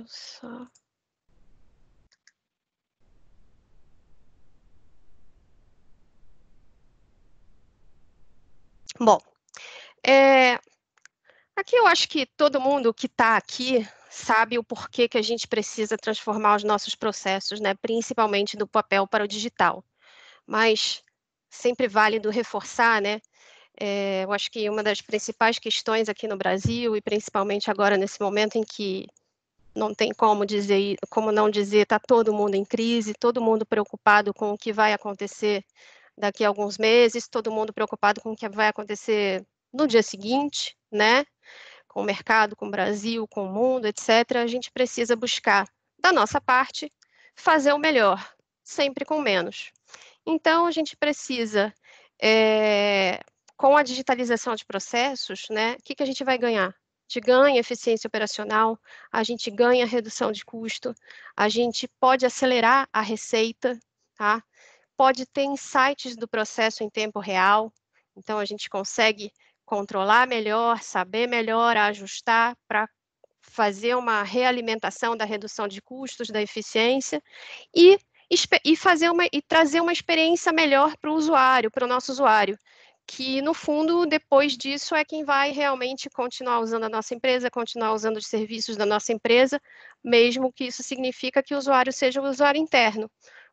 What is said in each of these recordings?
Só... Bom, aqui eu acho que todo mundo que está aqui sabe o porquê que a gente precisa transformar os nossos processos, né? Principalmente do papel para o digital. Mas sempre válido reforçar, né? Eu acho que uma das principais questões aqui no Brasil, e principalmente agora nesse momento em que não tem como dizer, como não dizer, está todo mundo em crise, todo mundo preocupado com o que vai acontecer daqui a alguns meses, todo mundo preocupado com o que vai acontecer no dia seguinte, né? Com o mercado, com o Brasil, com o mundo, etc. A gente precisa buscar, da nossa parte, fazer o melhor, sempre com menos. Então, a gente precisa, com a digitalização de processos, né, o que a gente vai ganhar? A gente ganha eficiência operacional, a gente ganha redução de custo, a gente pode acelerar a receita, tá? Pode ter insights do processo em tempo real, então a gente consegue controlar melhor, saber melhor, ajustar para fazer uma realimentação da redução de custos, da eficiência, e trazer uma experiência melhor para o usuário, para o nosso usuário, que no fundo, depois disso, é quem vai realmente continuar usando a nossa empresa, continuar usando os serviços da nossa empresa, mesmo que isso significa que o usuário seja o usuário interno.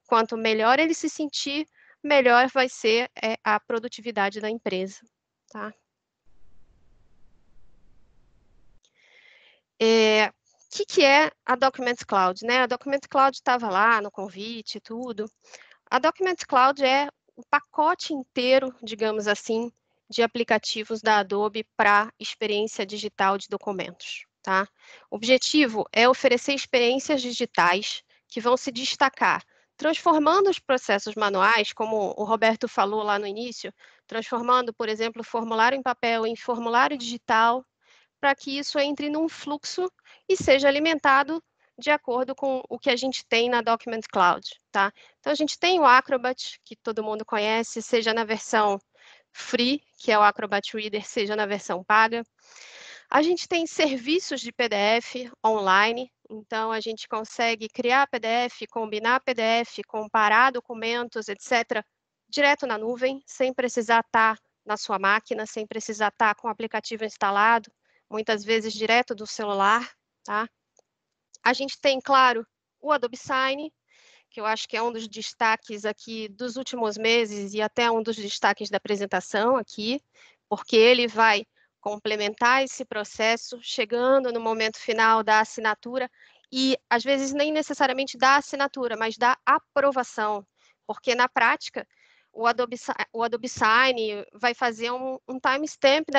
Quanto melhor ele se sentir, melhor vai ser a produtividade da empresa, tá? O que é a Document Cloud, né? A Document Cloud estava lá no convite e tudo. A Document Cloud é o pacote inteiro, digamos assim, de aplicativos da Adobe para experiência digital de documentos, tá? O objetivo é oferecer experiências digitais que vão se destacar, transformando os processos manuais, como o Roberto falou lá no início, transformando, por exemplo, o formulário em papel em formulário digital, para que isso entre num fluxo e seja alimentado de acordo com o que a gente tem na Document Cloud, tá? Então, a gente tem o Acrobat, que todo mundo conhece, seja na versão free, que é o Acrobat Reader, seja na versão paga. A gente tem serviços de PDF online, então a gente consegue criar PDF, combinar PDF, comparar documentos, etc., direto na nuvem, sem precisar estar na sua máquina, sem precisar estar com o aplicativo instalado, muitas vezes direto do celular, tá? A gente tem, claro, o Adobe Sign, que eu acho que é um dos destaques aqui dos últimos meses e até um dos destaques da apresentação aqui, porque ele vai complementar esse processo, chegando no momento final da assinatura, e às vezes nem necessariamente da assinatura, mas da aprovação, porque na prática o Adobe Sign vai fazer um timestamp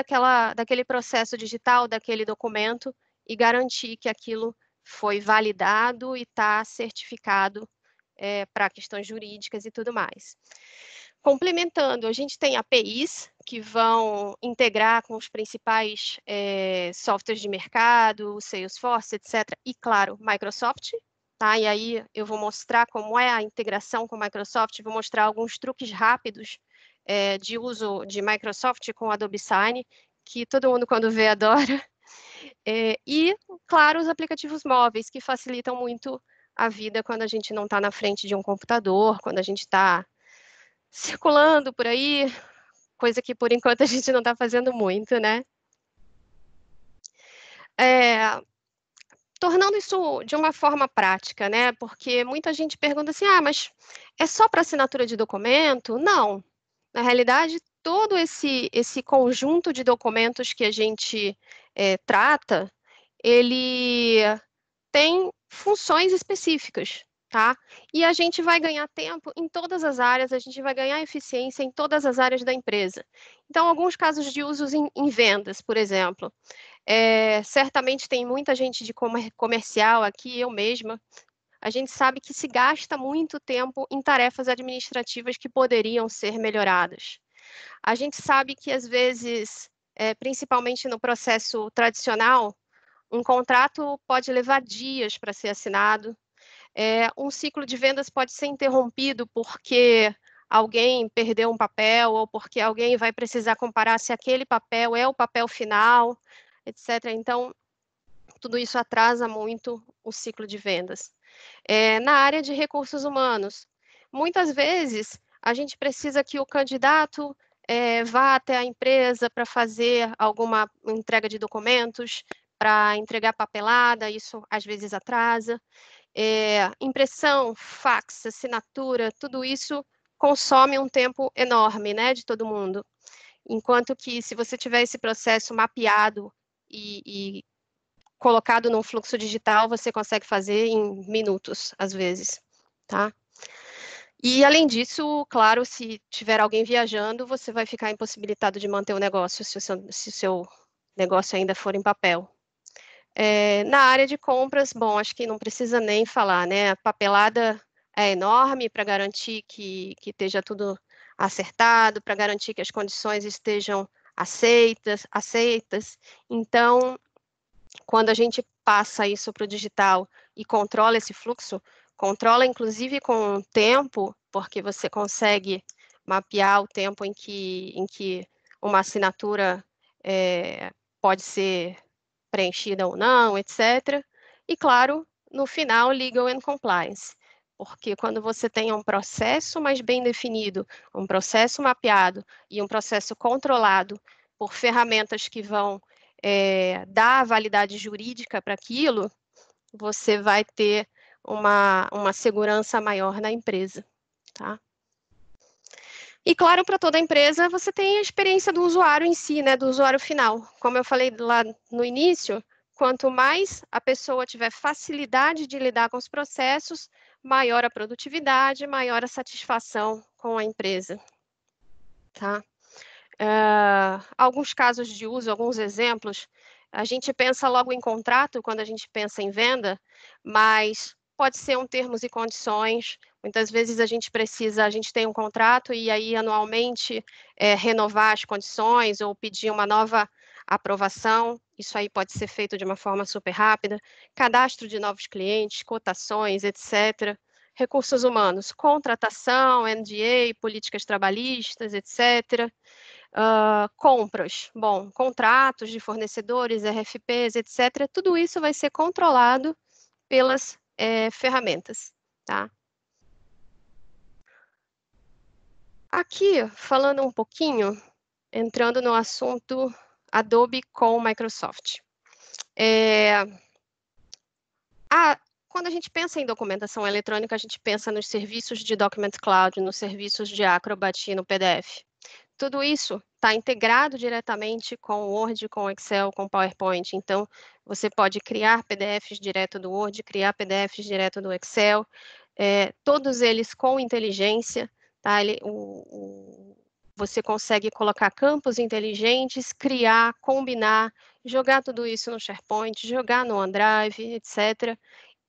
daquele processo digital, daquele documento, e garantir que aquilo foi validado e está certificado para questões jurídicas e tudo mais. Complementando, a gente tem APIs que vão integrar com os principais softwares de mercado, Salesforce, etc. E, claro, Microsoft. Tá? E aí eu vou mostrar como é a integração com Microsoft, vou mostrar alguns truques rápidos de uso de Microsoft com Adobe Sign, que todo mundo, quando vê, adora. E, claro, os aplicativos móveis, que facilitam muito a vida quando a gente não está na frente de um computador, quando a gente está circulando por aí, coisa que, por enquanto, a gente não está fazendo muito, né? Tornando isso de uma forma prática, né? Porque muita gente pergunta assim, mas é só para assinatura de documento? Não. Na realidade, todo esse conjunto de documentos que a gente trata, ele tem funções específicas, tá? E a gente vai ganhar tempo em todas as áreas, a gente vai ganhar eficiência em todas as áreas da empresa. Então, alguns casos de usos em vendas, por exemplo. Certamente tem muita gente de comercial aqui, eu mesma. A gente sabe que se gasta muito tempo em tarefas administrativas que poderiam ser melhoradas. A gente sabe que, às vezes, principalmente no processo tradicional, um contrato pode levar dias para ser assinado. Um ciclo de vendas pode ser interrompido porque alguém perdeu um papel ou porque alguém vai precisar comparar se aquele papel é o papel final, etc. Então, tudo isso atrasa muito o ciclo de vendas. Na área de recursos humanos, muitas vezes a gente precisa que o candidato vá até a empresa para fazer alguma entrega de documentos, para entregar papelada, isso às vezes atrasa. Impressão, fax, assinatura, tudo isso consome um tempo enorme, né, de todo mundo. Enquanto que se você tiver esse processo mapeado e colocado num fluxo digital, você consegue fazer em minutos, às vezes, tá? E, além disso, claro, se tiver alguém viajando, você vai ficar impossibilitado de manter o negócio, se o seu negócio ainda for em papel. Na área de compras, bom, acho que não precisa nem falar, né? A papelada é enorme para garantir que esteja tudo acertado, para garantir que as condições estejam aceitas. Então, quando a gente passa isso para o digital e controla esse fluxo, controla inclusive com o tempo, porque você consegue mapear o tempo em que uma assinatura pode ser preenchida ou não, etc. E, claro, no final, legal and compliance. Porque quando você tem um processo mais bem definido, um processo mapeado e um processo controlado por ferramentas que vão dar validade jurídica para aquilo, você vai ter uma segurança maior na empresa, tá? E, claro, para toda empresa, você tem a experiência do usuário em si, né, do usuário final. Como eu falei lá no início, quanto mais a pessoa tiver facilidade de lidar com os processos, maior a produtividade, maior a satisfação com a empresa, tá? Alguns casos de uso, alguns exemplos, a gente pensa logo em contrato quando a gente pensa em venda, mas pode ser um termos e condições. Muitas vezes a gente tem um contrato e aí anualmente renovar as condições ou pedir uma nova aprovação. Isso aí pode ser feito de uma forma super rápida. Cadastro de novos clientes, cotações, etc. Recursos humanos, contratação, NDA, políticas trabalhistas, etc. Compras, bom, contratos de fornecedores, RFPs, etc. Tudo isso vai ser controlado pelas ferramentas, tá? Aqui, falando um pouquinho, entrando no assunto Adobe com Microsoft. Quando a gente pensa em documentação eletrônica, a gente pensa nos serviços de Document Cloud, nos serviços de Acrobat e no PDF. Tudo isso está integrado diretamente com o Word, com o Excel, com o PowerPoint. Então, você pode criar PDFs direto do Word, criar PDFs direto do Excel, todos eles com inteligência, tá? Você consegue colocar campos inteligentes, criar, combinar, jogar tudo isso no SharePoint, jogar no OneDrive, etc.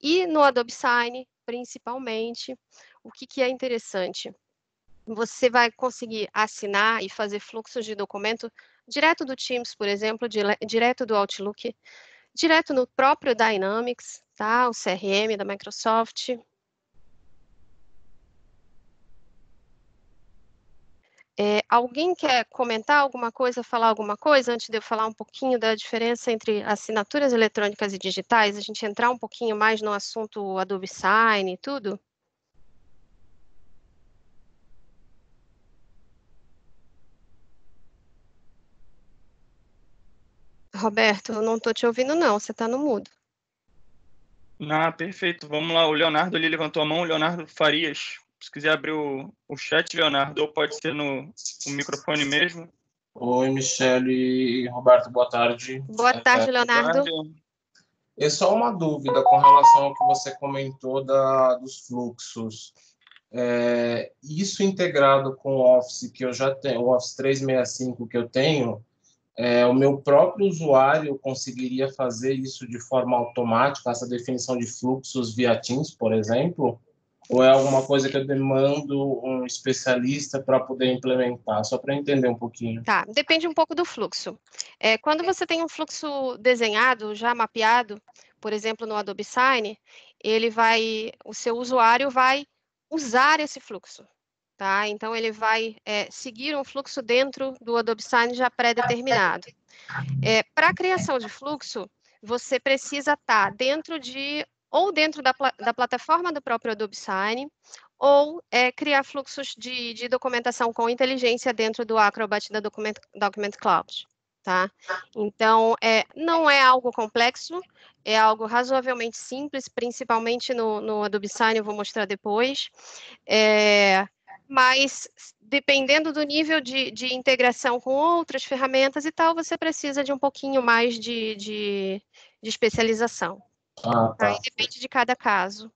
E no Adobe Sign, principalmente, o que é interessante? Você vai conseguir assinar e fazer fluxos de documento direto do Teams, por exemplo, direto do Outlook, direto no próprio Dynamics, tá? O CRM da Microsoft. Alguém quer comentar alguma coisa, falar alguma coisa, antes de eu falar um pouquinho da diferença entre assinaturas eletrônicas e digitais, a gente entrar um pouquinho mais no assunto Adobe Sign e tudo? Roberto, eu não estou te ouvindo não, você está no mudo. Perfeito. Vamos lá, o Leonardo ali levantou a mão, o Leonardo Farias. Se quiser abrir o chat, Leonardo, ou pode ser no microfone mesmo. Oi, Michele e Roberto, boa tarde. Boa tarde, Leonardo. Boa tarde. É só uma dúvida com relação ao que você comentou dos fluxos. Isso integrado com o Office que eu já tenho, o Office 365 que eu tenho, o meu próprio usuário conseguiria fazer isso de forma automática, essa definição de fluxos via Teams, por exemplo? Ou é alguma coisa que eu demando um especialista para poder implementar? Só para entender um pouquinho. Tá, depende um pouco do fluxo. Quando você tem um fluxo desenhado, já mapeado, por exemplo, no Adobe Sign, o seu usuário vai usar esse fluxo, tá? Então, ele vai seguir um fluxo dentro do Adobe Sign já pré-determinado. Para a criação de fluxo, você precisa estar dentro da plataforma do próprio Adobe Sign, ou criar fluxos de documentação com inteligência dentro do Acrobat da Document Cloud, tá? Então, não é algo complexo, é algo razoavelmente simples, principalmente no Adobe Sign, eu vou mostrar depois, mas dependendo do nível de integração com outras ferramentas e tal, você precisa de um pouquinho mais de especialização. Tá. Aí depende de cada caso.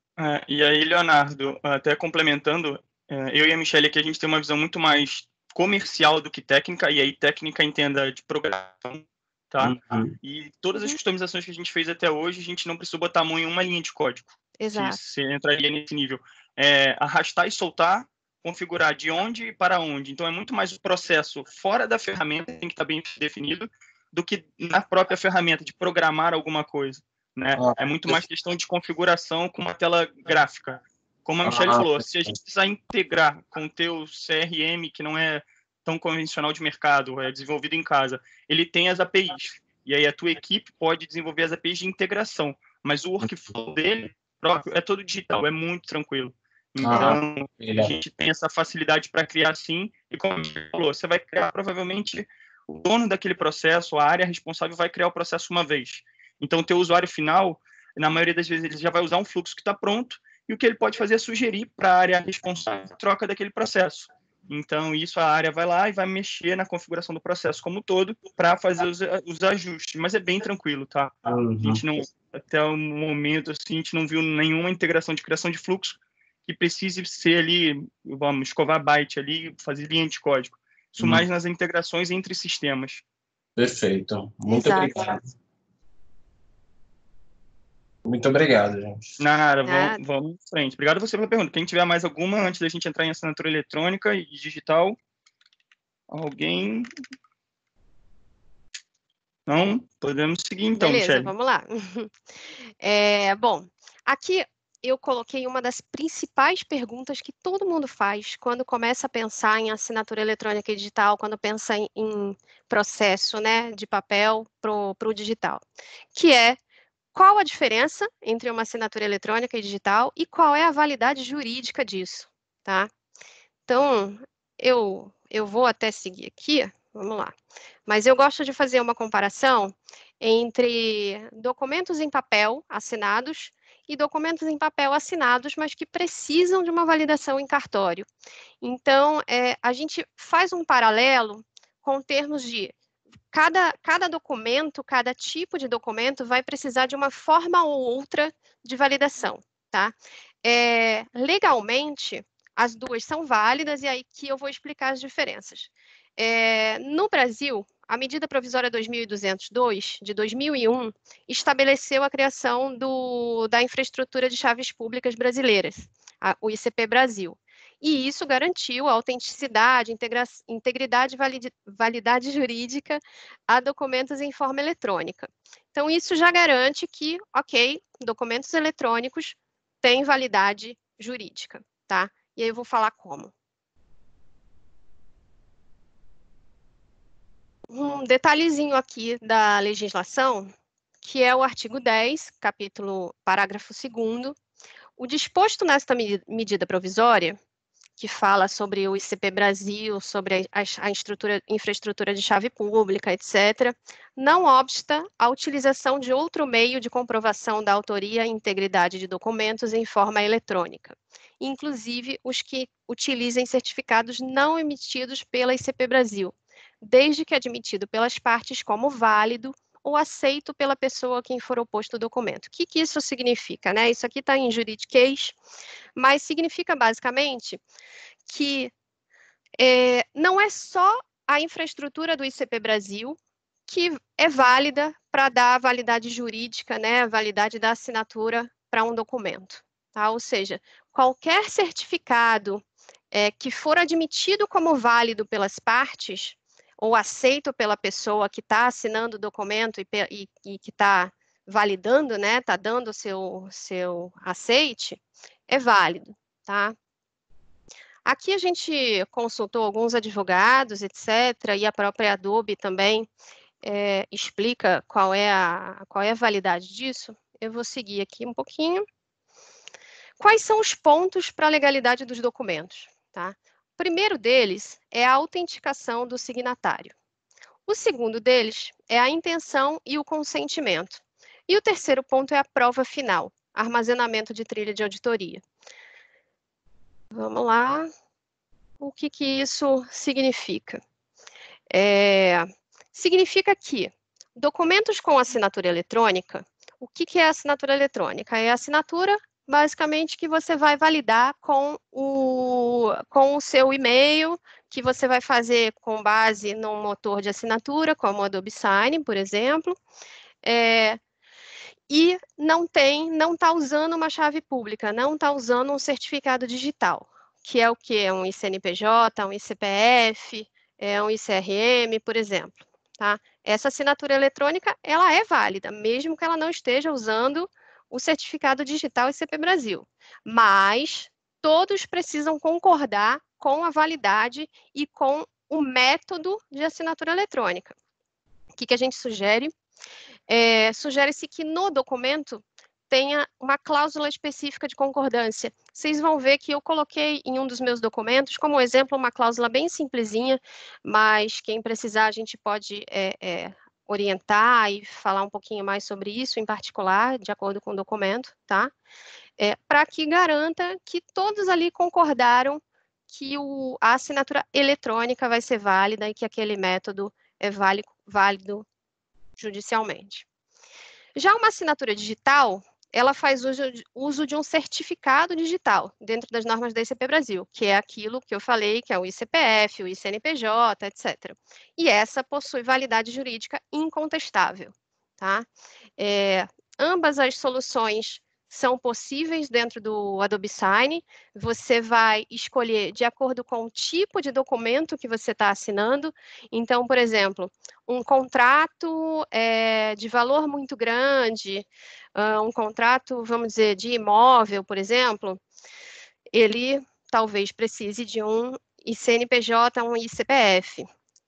E aí, Leonardo, até complementando, eu e a Michelle aqui, a gente tem uma visão muito mais comercial do que técnica, e aí técnica entenda de programação, tá? E todas as customizações que a gente fez até hoje, a gente não precisou botar a mão em uma linha de código. Exato. Você entraria nesse nível. Arrastar e soltar, configurar de onde e para onde. Então, é muito mais o processo fora da ferramenta, tem que estar bem definido, do que na própria ferramenta, de programar alguma coisa. Né? É muito mais questão de configuração com uma tela gráfica. Como a Michelle falou, se a gente precisar integrar com o teu CRM, que não é tão convencional de mercado, é desenvolvido em casa, ele tem as APIs. E aí a tua equipe pode desenvolver as APIs de integração. Mas o workflow dele próprio é todo digital, é muito tranquilo. Então, a gente tem essa facilidade para criar assim, e como a gente falou, você vai criar provavelmente o dono daquele processo, a área responsável vai criar o processo uma vez. Então, o teu usuário final, na maioria das vezes, ele já vai usar um fluxo que está pronto, e o que ele pode fazer é sugerir para a área responsável a troca daquele processo. Então, isso a área vai lá e vai mexer na configuração do processo como um todo para fazer os ajustes. Mas é bem tranquilo, tá? A gente não, até o momento, assim, a gente não viu nenhuma integração de criação de fluxo que precise ser ali, vamos, escovar byte ali, fazer linha de código. Isso mais nas integrações entre sistemas. Perfeito. Muito obrigado. Muito obrigado, gente. Nara, vamos em frente. Obrigado a você pela pergunta. Quem tiver mais alguma, antes da gente entrar em assinatura eletrônica e digital? Alguém? Não? Podemos seguir, então, Beleza, Michelle. vamos lá. Bom, aqui eu coloquei uma das principais perguntas que todo mundo faz quando começa a pensar em assinatura eletrônica e digital, quando pensa em processo, né, de papel para o digital, que é: qual a diferença entre uma assinatura eletrônica e digital e qual é a validade jurídica disso, tá? Então, eu vou até seguir aqui, vamos lá. Mas eu gosto de fazer uma comparação entre documentos em papel assinados e documentos em papel assinados, mas que precisam de uma validação em cartório. Então, a gente faz um paralelo com termos de cada documento, cada tipo de documento vai precisar de uma forma ou outra de validação, tá? Legalmente, as duas são válidas, e aí que eu vou explicar as diferenças. No Brasil, a Medida Provisória 2202, de 2001, estabeleceu a criação da Infraestrutura de Chaves Públicas Brasileiras, o ICP Brasil. E isso garantiu a autenticidade, integridade e validade jurídica a documentos em forma eletrônica. Então, isso já garante que, ok, documentos eletrônicos têm validade jurídica, tá? E aí eu vou falar como. Um detalhezinho aqui da legislação, que é o artigo 10, parágrafo 2º, o disposto nesta medida provisória, que fala sobre o ICP Brasil, sobre a infraestrutura de chave pública, etc., não obsta a utilização de outro meio de comprovação da autoria e integridade de documentos em forma eletrônica, inclusive os que utilizem certificados não emitidos pela ICP Brasil, desde que admitido pelas partes como válido ou aceito pela pessoa a quem for oposto o documento. O que isso significa, né? Isso aqui está em juridiquês, mas significa basicamente que não é só a infraestrutura do ICP Brasil que é válida para dar a validade jurídica, né, a validade da assinatura para um documento, tá? Ou seja, qualquer certificado que for admitido como válido pelas partes ou aceito pela pessoa que está assinando o documento e que está validando, né, está dando o seu aceite, é válido, tá? Aqui a gente consultou alguns advogados, etc., e a própria Adobe também, explica qual é a validade disso, eu vou seguir aqui um pouquinho. Quais são os pontos para a legalidade dos documentos? Tá? O primeiro deles é a autenticação do signatário. O segundo deles é a intenção e o consentimento. E o terceiro ponto é a prova final, armazenamento de trilha de auditoria. Vamos lá. O que isso significa? Significa que documentos com assinatura eletrônica, o que é a assinatura eletrônica? É a assinatura, basicamente, que você vai validar com o seu e-mail, que você vai fazer com base num motor de assinatura, como o Adobe Sign, por exemplo, e não está usando uma chave pública, não está usando um certificado digital, que é o quê? É um ICNPJ, um ICPF, um ICRM, por exemplo. Tá? Essa assinatura eletrônica, ela é válida, mesmo que ela não esteja usando o certificado digital ICP Brasil. Mas todos precisam concordar com a validade e com o método de assinatura eletrônica. O que a gente sugere? Sugere-se que no documento tenha uma cláusula específica de concordância. Vocês vão ver que eu coloquei em um dos meus documentos, como exemplo, uma cláusula bem simplesinha, mas quem precisar a gente pode orientar e falar um pouquinho mais sobre isso, em particular, de acordo com o documento, tá? Para que garanta que todos ali concordaram que a assinatura eletrônica vai ser válida e que aquele método é válido judicialmente. Já uma assinatura digital, ela faz uso de um certificado digital, dentro das normas da ICP Brasil, que é aquilo que eu falei, que é o ICPF, o ICNPJ, etc. E essa possui validade jurídica incontestável. Tá? Ambas as soluções são possíveis dentro do Adobe Sign. Você vai escolher de acordo com o tipo de documento que você está assinando. Então, por exemplo, um contrato de valor muito grande, um contrato, vamos dizer, de imóvel, por exemplo, ele talvez precise de um ICNPJ, um ICPF.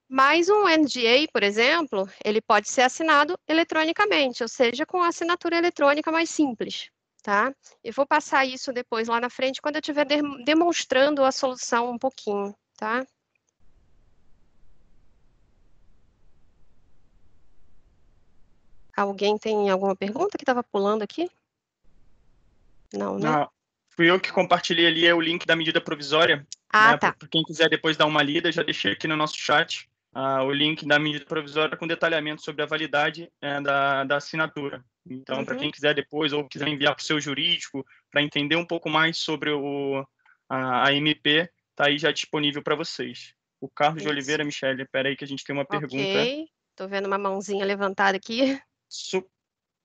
Mas um NDA, por exemplo, ele pode ser assinado eletronicamente, ou seja, com a assinatura eletrônica mais simples. Tá? Eu vou passar isso depois lá na frente, quando eu estiver demonstrando a solução um pouquinho, tá? Alguém tem alguma pergunta que estava pulando aqui? Não, né? Não, fui eu que compartilhei ali o link da medida provisória. Tá. Para quem quiser depois dar uma lida, já deixei aqui no nosso chat o link da medida provisória com detalhamento sobre a validade da assinatura. Então, para quem quiser depois ou quiser enviar para o seu jurídico para entender um pouco mais sobre a MP, está aí já disponível para vocês. O Carlos de Oliveira, Michele, espera aí que a gente tem uma pergunta. Ok, estou vendo uma mãozinha levantada aqui.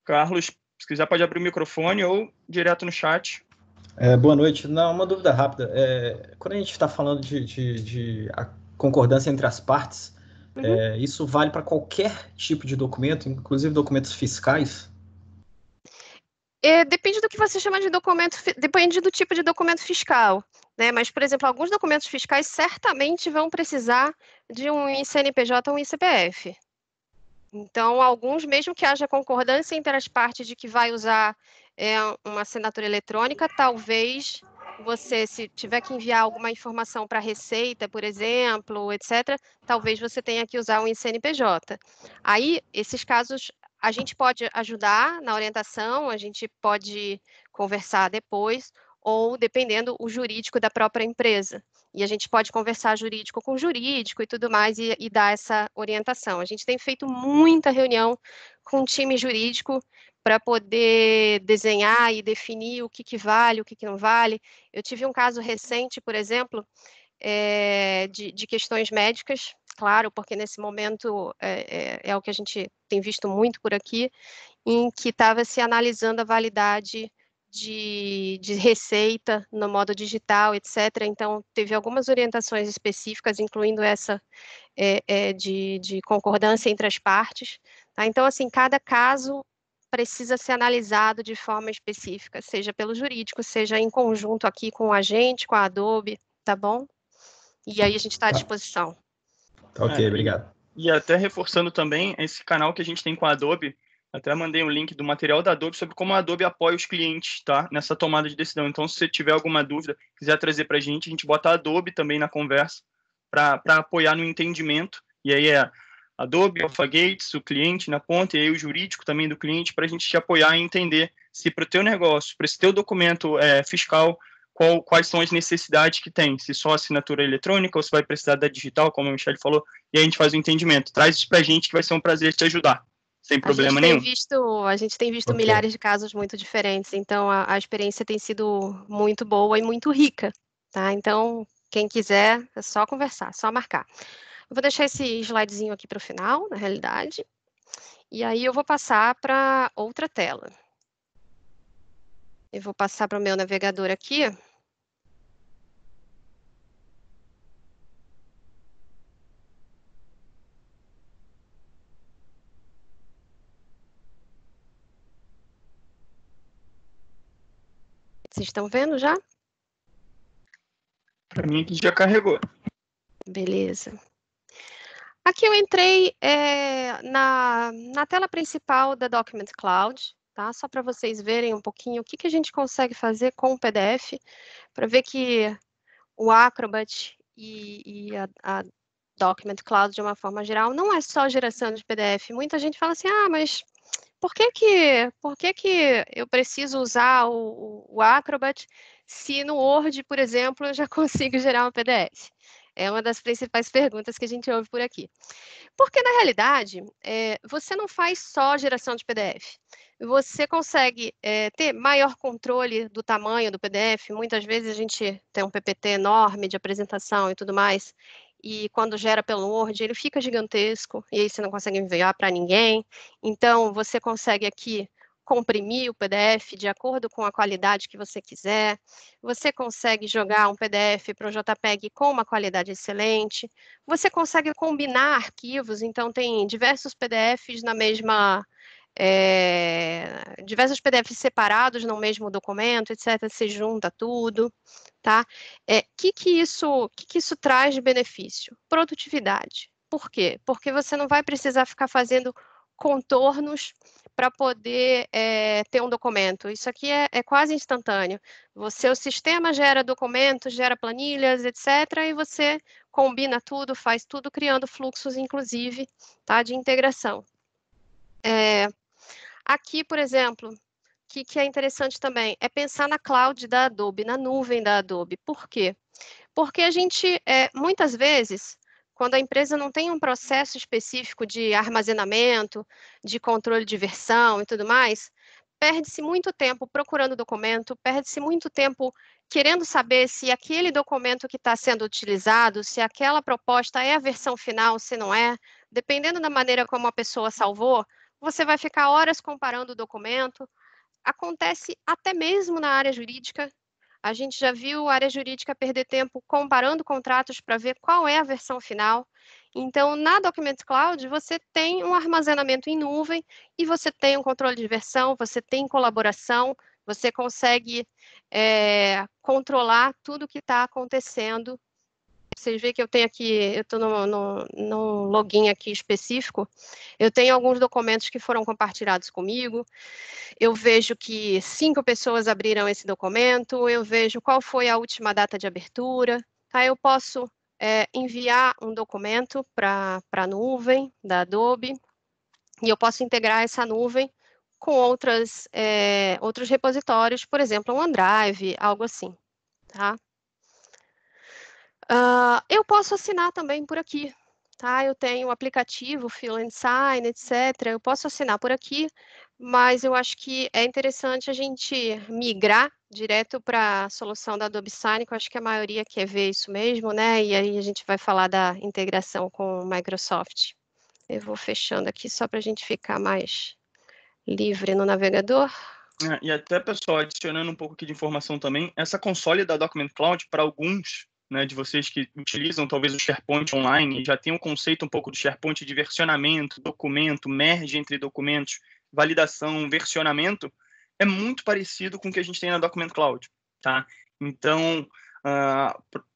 Carlos, se quiser pode abrir o microfone ou direto no chat. Boa noite. Não, uma dúvida rápida. Quando a gente está falando de a concordância entre as partes, isso vale para qualquer tipo de documento, inclusive documentos fiscais? Depende do que você chama de documento, depende do tipo de documento fiscal, né? Mas, por exemplo, alguns documentos fiscais certamente vão precisar de um ICNPJ ou um ICPF. Então, alguns, mesmo que haja concordância entre as partes de que vai usar uma assinatura eletrônica, talvez você, se tiver que enviar alguma informação para a Receita, por exemplo, etc., talvez você tenha que usar um ICNPJ. Aí, esses casos, a gente pode ajudar na orientação, a gente pode conversar depois, ou dependendo o jurídico da própria empresa. E a gente pode conversar jurídico com jurídico e tudo mais e dar essa orientação. A gente tem feito muita reunião com o time jurídico para poder desenhar e definir o que vale, o que não vale. Eu tive um caso recente, por exemplo, de questões médicas, claro, porque nesse momento é o que a gente tem visto muito por aqui, em que estava se analisando a validade de receita no modo digital, etc. Então, teve algumas orientações específicas, incluindo essa de concordância entre as partes. Tá? Então, assim, cada caso precisa ser analisado de forma específica, seja pelo jurídico, seja em conjunto aqui com o agente, com a Adobe, tá bom? E aí a gente está à disposição. Tá ok, obrigado. E até reforçando também esse canal que a gente tem com a Adobe, até mandei um link do material da Adobe sobre como a Adobe apoia os clientes, tá? Nessa tomada de decisão. Então, se você tiver alguma dúvida, quiser trazer para a gente bota a Adobe também na conversa para apoiar no entendimento. E aí é Adobe, Alphagates, o cliente na ponta, e aí o jurídico também do cliente, para a gente te apoiar e entender se para o teu negócio, para esse teu documento fiscal, quais são as necessidades que tem, se só assinatura eletrônica ou se vai precisar da digital, como a Michelle falou, e a gente faz o entendimento. Traz isso para a gente que vai ser um prazer te ajudar, sem problema nenhum. A gente tem visto milhares de casos muito diferentes, então a experiência tem sido muito boa e muito rica, tá? Então, quem quiser, é só conversar, só marcar. Eu vou deixar esse slidezinho aqui para o final, na realidade, e aí eu vou passar para outra tela. Eu vou passar para o meu navegador aqui. Vocês estão vendo já? Para mim aqui já Beleza. Aqui eu entrei na tela principal da Document Cloud, tá? Só para vocês verem um pouquinho o que a gente consegue fazer com o PDF, para ver que o Acrobat e a Document Cloud, de uma forma geral, não é só geração de PDF. Muita gente fala assim, mas por que eu preciso usar o Acrobat se no Word, por exemplo, eu já consigo gerar um PDF? É uma das principais perguntas que a gente ouve por aqui. Porque, na realidade, você não faz só geração de PDF. Você consegue ter maior controle do tamanho do PDF. Muitas vezes a gente tem um PPT enorme de apresentação e tudo mais, e quando gera pelo Word, ele fica gigantesco, e aí você não consegue enviar para ninguém. Então, você consegue aqui comprimir o PDF de acordo com a qualidade que você quiser. Você consegue jogar um PDF para um JPEG com uma qualidade excelente. Você consegue combinar arquivos, então tem diversos PDFs na mesma... diversos PDFs separados no mesmo documento, etc. Você junta tudo, tá? Que isso traz de benefício? Produtividade. Por quê? Porque você não vai precisar ficar fazendo contornos para poder ter um documento. Isso aqui é quase instantâneo. O sistema gera documentos, gera planilhas, etc., e você combina tudo, faz tudo, criando fluxos, inclusive, tá, de integração. Aqui, por exemplo, o que é interessante também é pensar na cloud da Adobe, na nuvem da Adobe. Por quê? Porque a gente, muitas vezes, quando a empresa não tem um processo específico de armazenamento, de controle de versão e tudo mais, perde-se muito tempo procurando documento, perde-se muito tempo querendo saber se aquele documento que está sendo utilizado, se aquela proposta é a versão final, se não é. Dependendo da maneira como a pessoa salvou, você vai ficar horas comparando o documento. Acontece até mesmo na área jurídica. A gente já viu a área jurídica perder tempo comparando contratos para ver qual é a versão final. Então, na Document Cloud, você tem um armazenamento em nuvem e você tem um controle de versão, você tem colaboração, você consegue controlar tudo que está acontecendo. Vocês veem que eu tenho aqui, eu estou no login aqui específico, eu tenho alguns documentos que foram compartilhados comigo, eu vejo que 5 pessoas abriram esse documento, eu vejo qual foi a última data de abertura, tá? Eu posso enviar um documento para a nuvem da Adobe, e eu posso integrar essa nuvem com outros repositórios, por exemplo, um OneDrive, algo assim, tá? Eu posso assinar também por aqui, tá? Eu tenho o aplicativo Fill and Sign, etc. Eu posso assinar por aqui, mas eu acho que é interessante a gente migrar direto para a solução da Adobe Sign, que eu acho que a maioria quer ver isso mesmo, né? E aí a gente vai falar da integração com o Microsoft. Eu vou fechando aqui só para a gente ficar mais livre no navegador. E até, pessoal, adicionando um pouco aqui de informação também, essa console da Document Cloud, para alguns, né, de vocês que utilizam talvez o SharePoint online, já tem um conceito um pouco do SharePoint de versionamento, documento, merge entre documentos, validação, versionamento, é muito parecido com o que a gente tem na Document Cloud, tá? Então,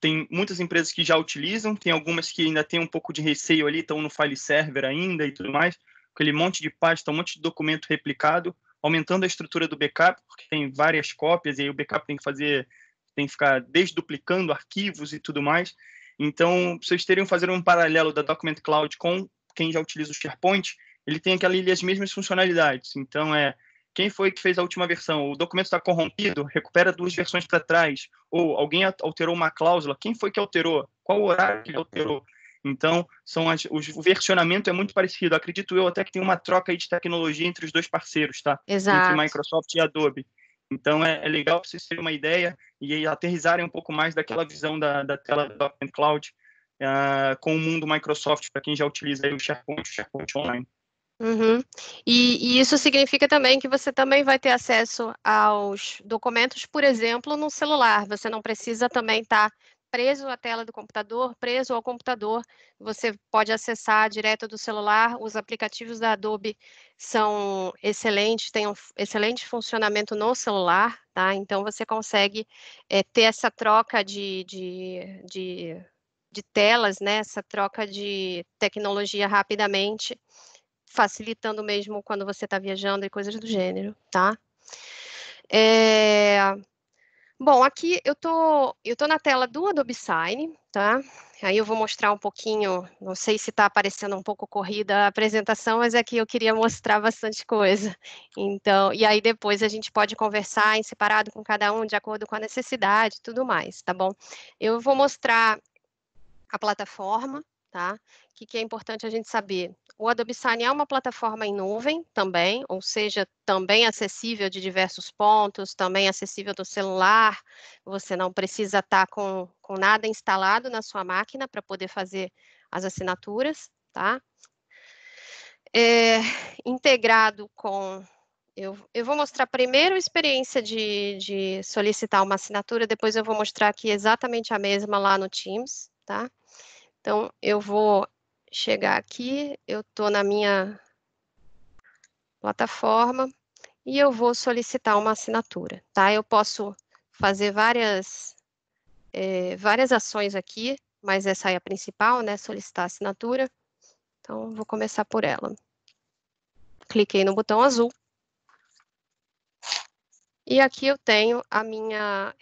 Tem muitas empresas que já utilizam, tem algumas que ainda têm um pouco de receio ali, estão no file server ainda e tudo mais, aquele monte de pasta, um monte de documento replicado, aumentando a estrutura do backup, porque tem várias cópias, e aí o backup tem que ficar desduplicando arquivos e tudo mais. Então, vocês teriam que fazer um paralelo da Document Cloud com quem já utiliza o SharePoint, ele tem as mesmas funcionalidades. Então, quem foi que fez a última versão? O documento está corrompido? Recupera 2 versões para trás. Ou alguém alterou uma cláusula? Quem foi que alterou? Qual o horário que ele alterou? Então, o versionamento é muito parecido. Acredito eu até que tem uma troca aí de tecnologia entre os 2 parceiros, tá? Exato. Entre Microsoft e Adobe. Então, é legal para vocês terem uma ideia e aterrissarem um pouco mais daquela visão da tela do Document Cloud com o mundo Microsoft, para quem já utiliza aí o SharePoint Online. Uhum. E isso significa também que você também vai ter acesso aos documentos, por exemplo, no celular. Você não precisa também estar preso à tela do computador, preso ao computador. Você pode acessar direto do celular. Os aplicativos da Adobe são excelentes, têm um excelente funcionamento no celular, tá? Então, você consegue ter essa troca de telas, né? Essa troca de tecnologia rapidamente, facilitando mesmo quando você está viajando e coisas do gênero, tá? Bom, aqui eu tô na tela do Adobe Sign, tá? Aí eu vou mostrar um pouquinho, não sei se está aparecendo um pouco corrida a apresentação, mas aqui eu queria mostrar bastante coisa. Então, e aí depois a gente pode conversar em separado com cada um, de acordo com a necessidade e tudo mais, tá bom? Eu vou mostrar a plataforma, tá? O que é importante a gente saber? O Adobe Sign é uma plataforma em nuvem também, ou seja, também acessível de diversos pontos, também acessível do celular. Você não precisa estar com nada instalado na sua máquina para poder fazer as assinaturas, tá? Integrado com... Eu vou mostrar primeiro a experiência de solicitar uma assinatura, depois eu vou mostrar aqui exatamente a mesma lá no Teams, tá? Então, eu vou chegar aqui, eu estou na minha plataforma e eu vou solicitar uma assinatura, tá? Eu posso fazer várias ações aqui, mas essa é a principal, né? Solicitar assinatura. Então, vou começar por ela. Cliquei no botão azul. E aqui eu tenho a minha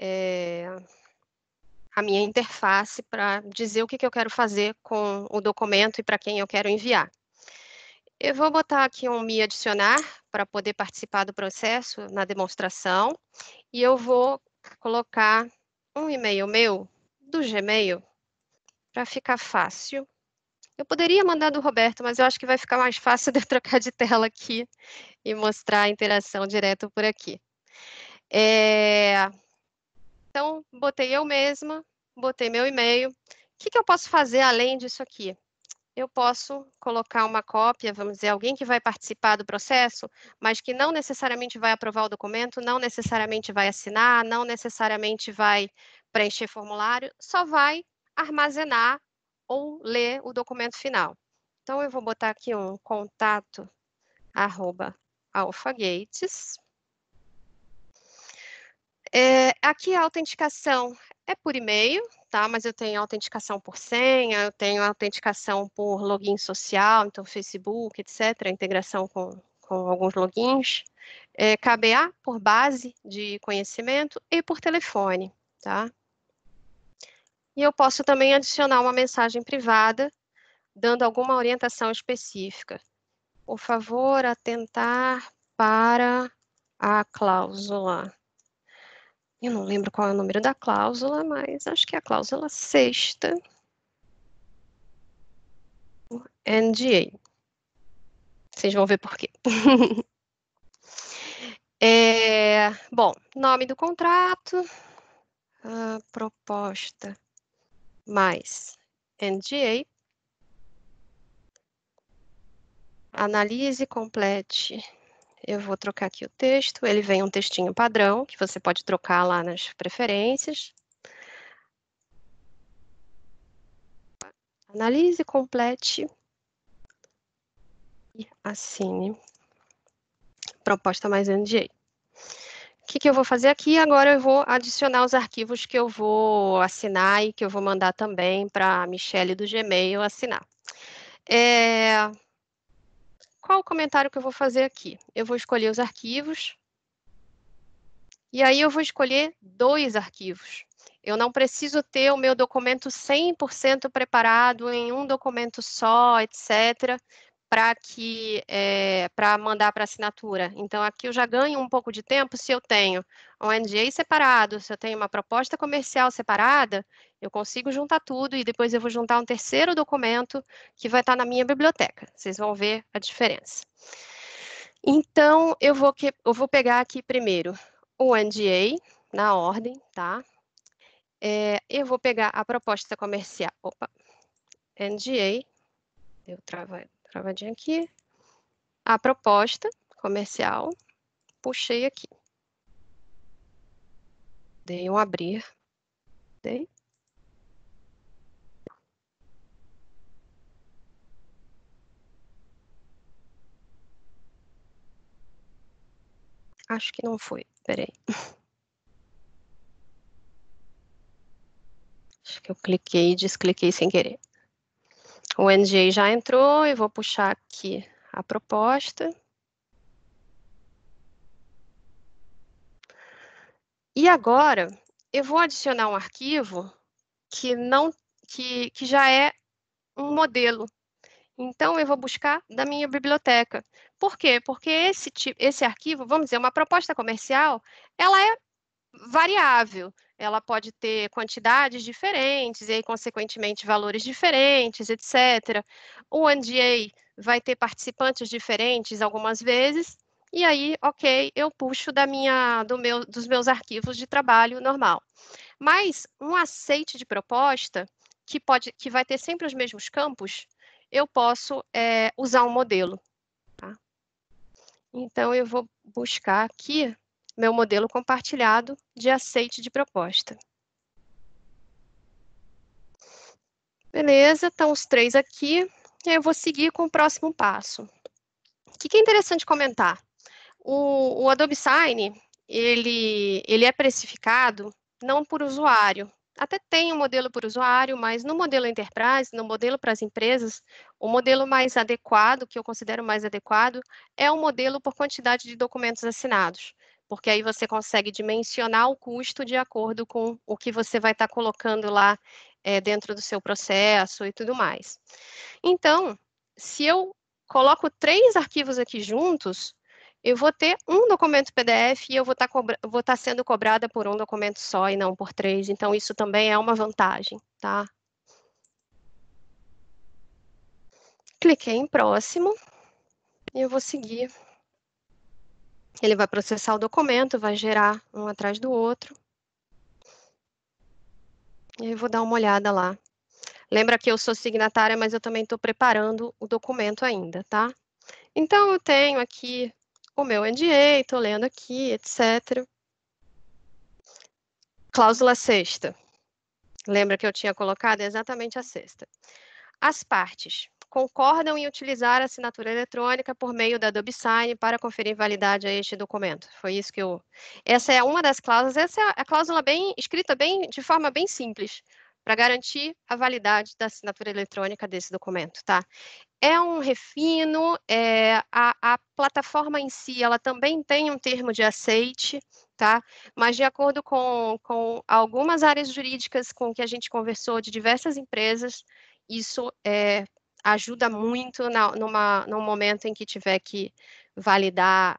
interface para dizer o que eu quero fazer com o documento e para quem eu quero enviar. Eu vou botar aqui um me adicionar para poder participar do processo na demonstração e eu vou colocar um e-mail meu do Gmail para ficar fácil. Eu poderia mandar do Roberto, mas eu acho que vai ficar mais fácil de eu trocar de tela aqui e mostrar a interação direto por aqui. Então, botei eu mesma, botei meu e-mail. O que eu posso fazer além disso aqui? Eu posso colocar uma cópia, vamos dizer, alguém que vai participar do processo, mas que não necessariamente vai aprovar o documento, não necessariamente vai assinar, não necessariamente vai preencher formulário, só vai armazenar ou ler o documento final. Então, eu vou botar aqui um contato@alphagates. Aqui a autenticação é por e-mail, tá? Mas eu tenho autenticação por senha, eu tenho autenticação por login social, então Facebook, etc., integração com alguns logins. KBA por base de conhecimento e por telefone, tá? E eu posso também adicionar uma mensagem privada, dando alguma orientação específica. Por favor, atentar para a cláusula. Eu não lembro qual é o número da cláusula, mas acho que é a cláusula 6ª. NDA. Vocês vão ver por quê. Bom, nome do contrato, proposta mais NDA. Analise, complete. Eu vou trocar aqui o texto. Ele vem um textinho padrão, que você pode trocar lá nas preferências. Analise, complete e assine. Proposta mais NDA. que eu vou fazer aqui? Agora eu vou adicionar os arquivos que eu vou assinar e que eu vou mandar também para a Michelle do Gmail assinar. Qual o comentário que eu vou fazer aqui? Eu vou escolher os arquivos. E aí eu vou escolher 2 arquivos. Eu não preciso ter o meu documento 100% preparado em um documento só, etc., para mandar para assinatura. Então, aqui eu já ganho um pouco de tempo se eu tenho um NDA separado, se eu tenho uma proposta comercial separada, eu consigo juntar tudo e depois eu vou juntar um terceiro documento que vai estar na minha biblioteca. Vocês vão ver a diferença. Então, eu vou pegar aqui primeiro o NDA, na ordem, tá? Eu vou pegar a proposta comercial. Opa, NDA, deu travadinha aqui. A proposta comercial, puxei aqui. Dei um abrir. Dei. Acho que não foi, peraí. Acho que eu cliquei e descliquei sem querer. O NDA já entrou, eu vou puxar aqui a proposta. E agora, eu vou adicionar um arquivo que já é um modelo. Então, eu vou buscar da minha biblioteca. Por quê? Porque esse arquivo, vamos dizer, uma proposta comercial, ela é variável. Ela pode ter quantidades diferentes, e aí, consequentemente, valores diferentes, etc. O NDA vai ter participantes diferentes algumas vezes, e aí, ok, eu puxo dos meus arquivos de trabalho normal. Mas um aceite de proposta, que vai ter sempre os mesmos campos, eu posso usar um modelo. Tá? Então, eu vou buscar aqui meu modelo compartilhado de aceite de proposta. Beleza, estão os 3 aqui. E aí eu vou seguir com o próximo passo. O que é interessante comentar? O Adobe Sign, ele é precificado não por usuário. Até tem um modelo por usuário, mas no modelo Enterprise, no modelo para as empresas, o modelo mais adequado, que eu considero mais adequado, é o modelo por quantidade de documentos assinados, porque aí você consegue dimensionar o custo de acordo com o que você vai estar colocando lá dentro do seu processo e tudo mais. Então, se eu coloco 3 arquivos aqui juntos, eu vou ter um documento PDF e eu vou estar sendo cobrada por um documento só e não por 3. Então, isso também é uma vantagem, tá? Cliquei em próximo e eu vou seguir. Ele vai processar o documento, vai gerar um atrás do outro. E eu vou dar uma olhada lá. Lembra que eu sou signatária, mas eu também estou preparando o documento ainda, tá? Então, eu tenho aqui o meu NDA, estou lendo aqui, etc. Cláusula 6ª. Lembra que eu tinha colocado exatamente a 6ª. As partes concordam em utilizar a assinatura eletrônica por meio da Adobe Sign para conferir validade a este documento. Foi isso que eu... Essa é uma das cláusulas, essa é a cláusula escrita de forma bem simples, para garantir a validade da assinatura eletrônica desse documento, tá? É um refino, a plataforma em si, ela também tem um termo de aceite, tá? Mas de acordo com algumas áreas jurídicas com que a gente conversou de diversas empresas, isso ajuda muito no momento em que tiver que validar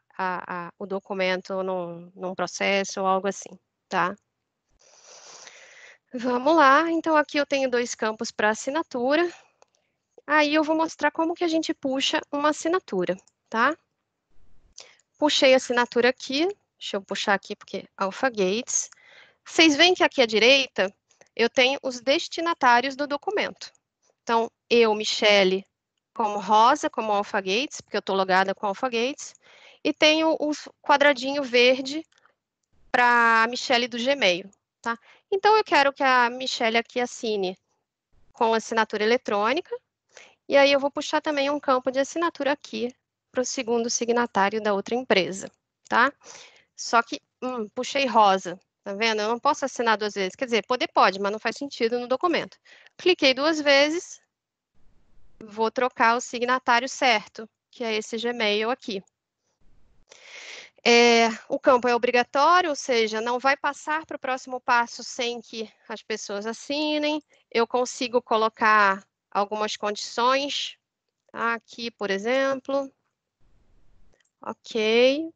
o documento num processo ou algo assim, tá? Vamos lá, então aqui eu tenho 2 campos para assinatura. Aí eu vou mostrar como que a gente puxa uma assinatura, tá? Puxei a assinatura aqui, deixa eu puxar aqui porque Alphagates. Vocês veem que aqui à direita eu tenho os destinatários do documento. Então, eu, Michelle, como rosa, como Alphagates, porque eu estou logada com Alphagates, e tenho o quadradinho verde para a Michelle do Gmail, tá? Então, eu quero que a Michelle aqui assine com assinatura eletrônica, e aí eu vou puxar também um campo de assinatura aqui para o segundo signatário da outra empresa, tá? Só que puxei rosa, tá vendo? Eu não posso assinar 2 vezes. Quer dizer, poder pode, mas não faz sentido no documento. Cliquei 2 vezes, vou trocar o signatário certo, que é esse Gmail aqui. O campo é obrigatório, ou seja, não vai passar para o próximo passo sem que as pessoas assinem. Eu consigo colocar algumas condições, tá? Aqui, por exemplo. Ok.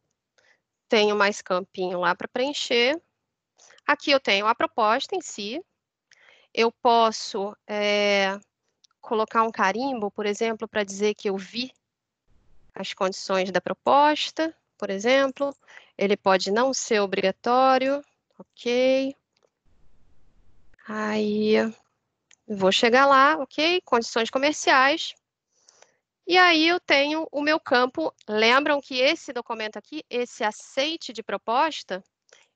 Tenho mais campinho lá para preencher. Aqui eu tenho a proposta em si. Eu posso colocar um carimbo, por exemplo, para dizer que eu vi as condições da proposta, por exemplo. Ele pode não ser obrigatório, ok. Aí, vou chegar lá, ok, condições comerciais. E aí eu tenho o meu campo. Lembram que esse documento aqui, esse aceite de proposta,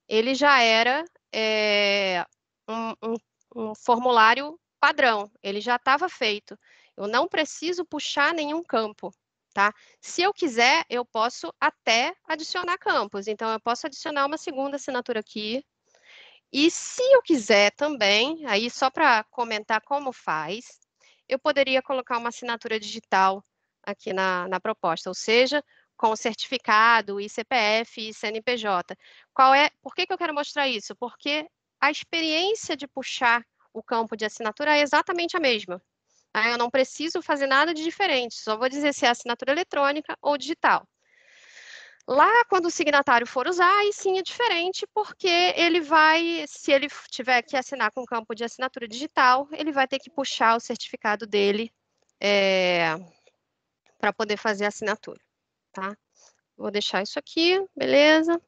ele já era um formulário padrão, ele já estava feito. Eu não preciso puxar nenhum campo, tá? Se eu quiser, eu posso até adicionar campos. Então, eu posso adicionar uma segunda assinatura aqui. E se eu quiser também, aí só para comentar como faz, eu poderia colocar uma assinatura digital aqui na proposta, ou seja, com o certificado, e CPF e CNPJ. Por que eu quero mostrar isso? Porque a experiência de puxar o campo de assinatura é exatamente a mesma. Eu não preciso fazer nada de diferente, só vou dizer se é assinatura eletrônica ou digital. Lá, quando o signatário for usar, aí sim é diferente, porque ele vai, se ele tiver que assinar com campo de assinatura digital, ele vai ter que puxar o certificado dele para poder fazer a assinatura, tá? Vou deixar isso aqui, beleza?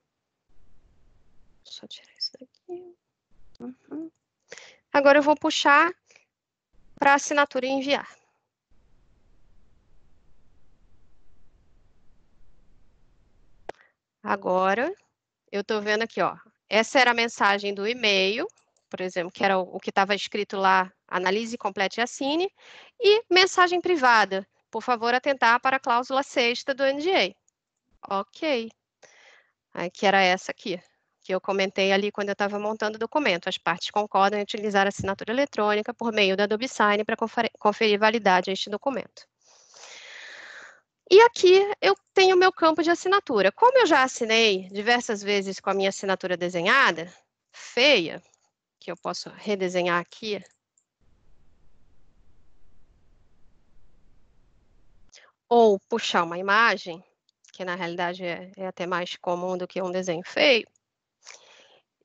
Só tirar isso daqui. Agora eu vou puxar para assinatura e enviar. Agora, eu estou vendo aqui, ó. Essa era a mensagem do e-mail, por exemplo, que era o que estava escrito lá, analise, complete e assine. E mensagem privada, por favor, atentar para a cláusula 6ª do NDA. Ok. Aí, que era essa aqui, que eu comentei ali quando eu estava montando o documento. As partes concordam em utilizar a assinatura eletrônica por meio da Adobe Sign para conferir validade a este documento. E aqui eu tenho o meu campo de assinatura. Como eu já assinei diversas vezes com a minha assinatura desenhada, feia, que eu posso redesenhar aqui, ou puxar uma imagem, que na realidade é até mais comum do que um desenho feio,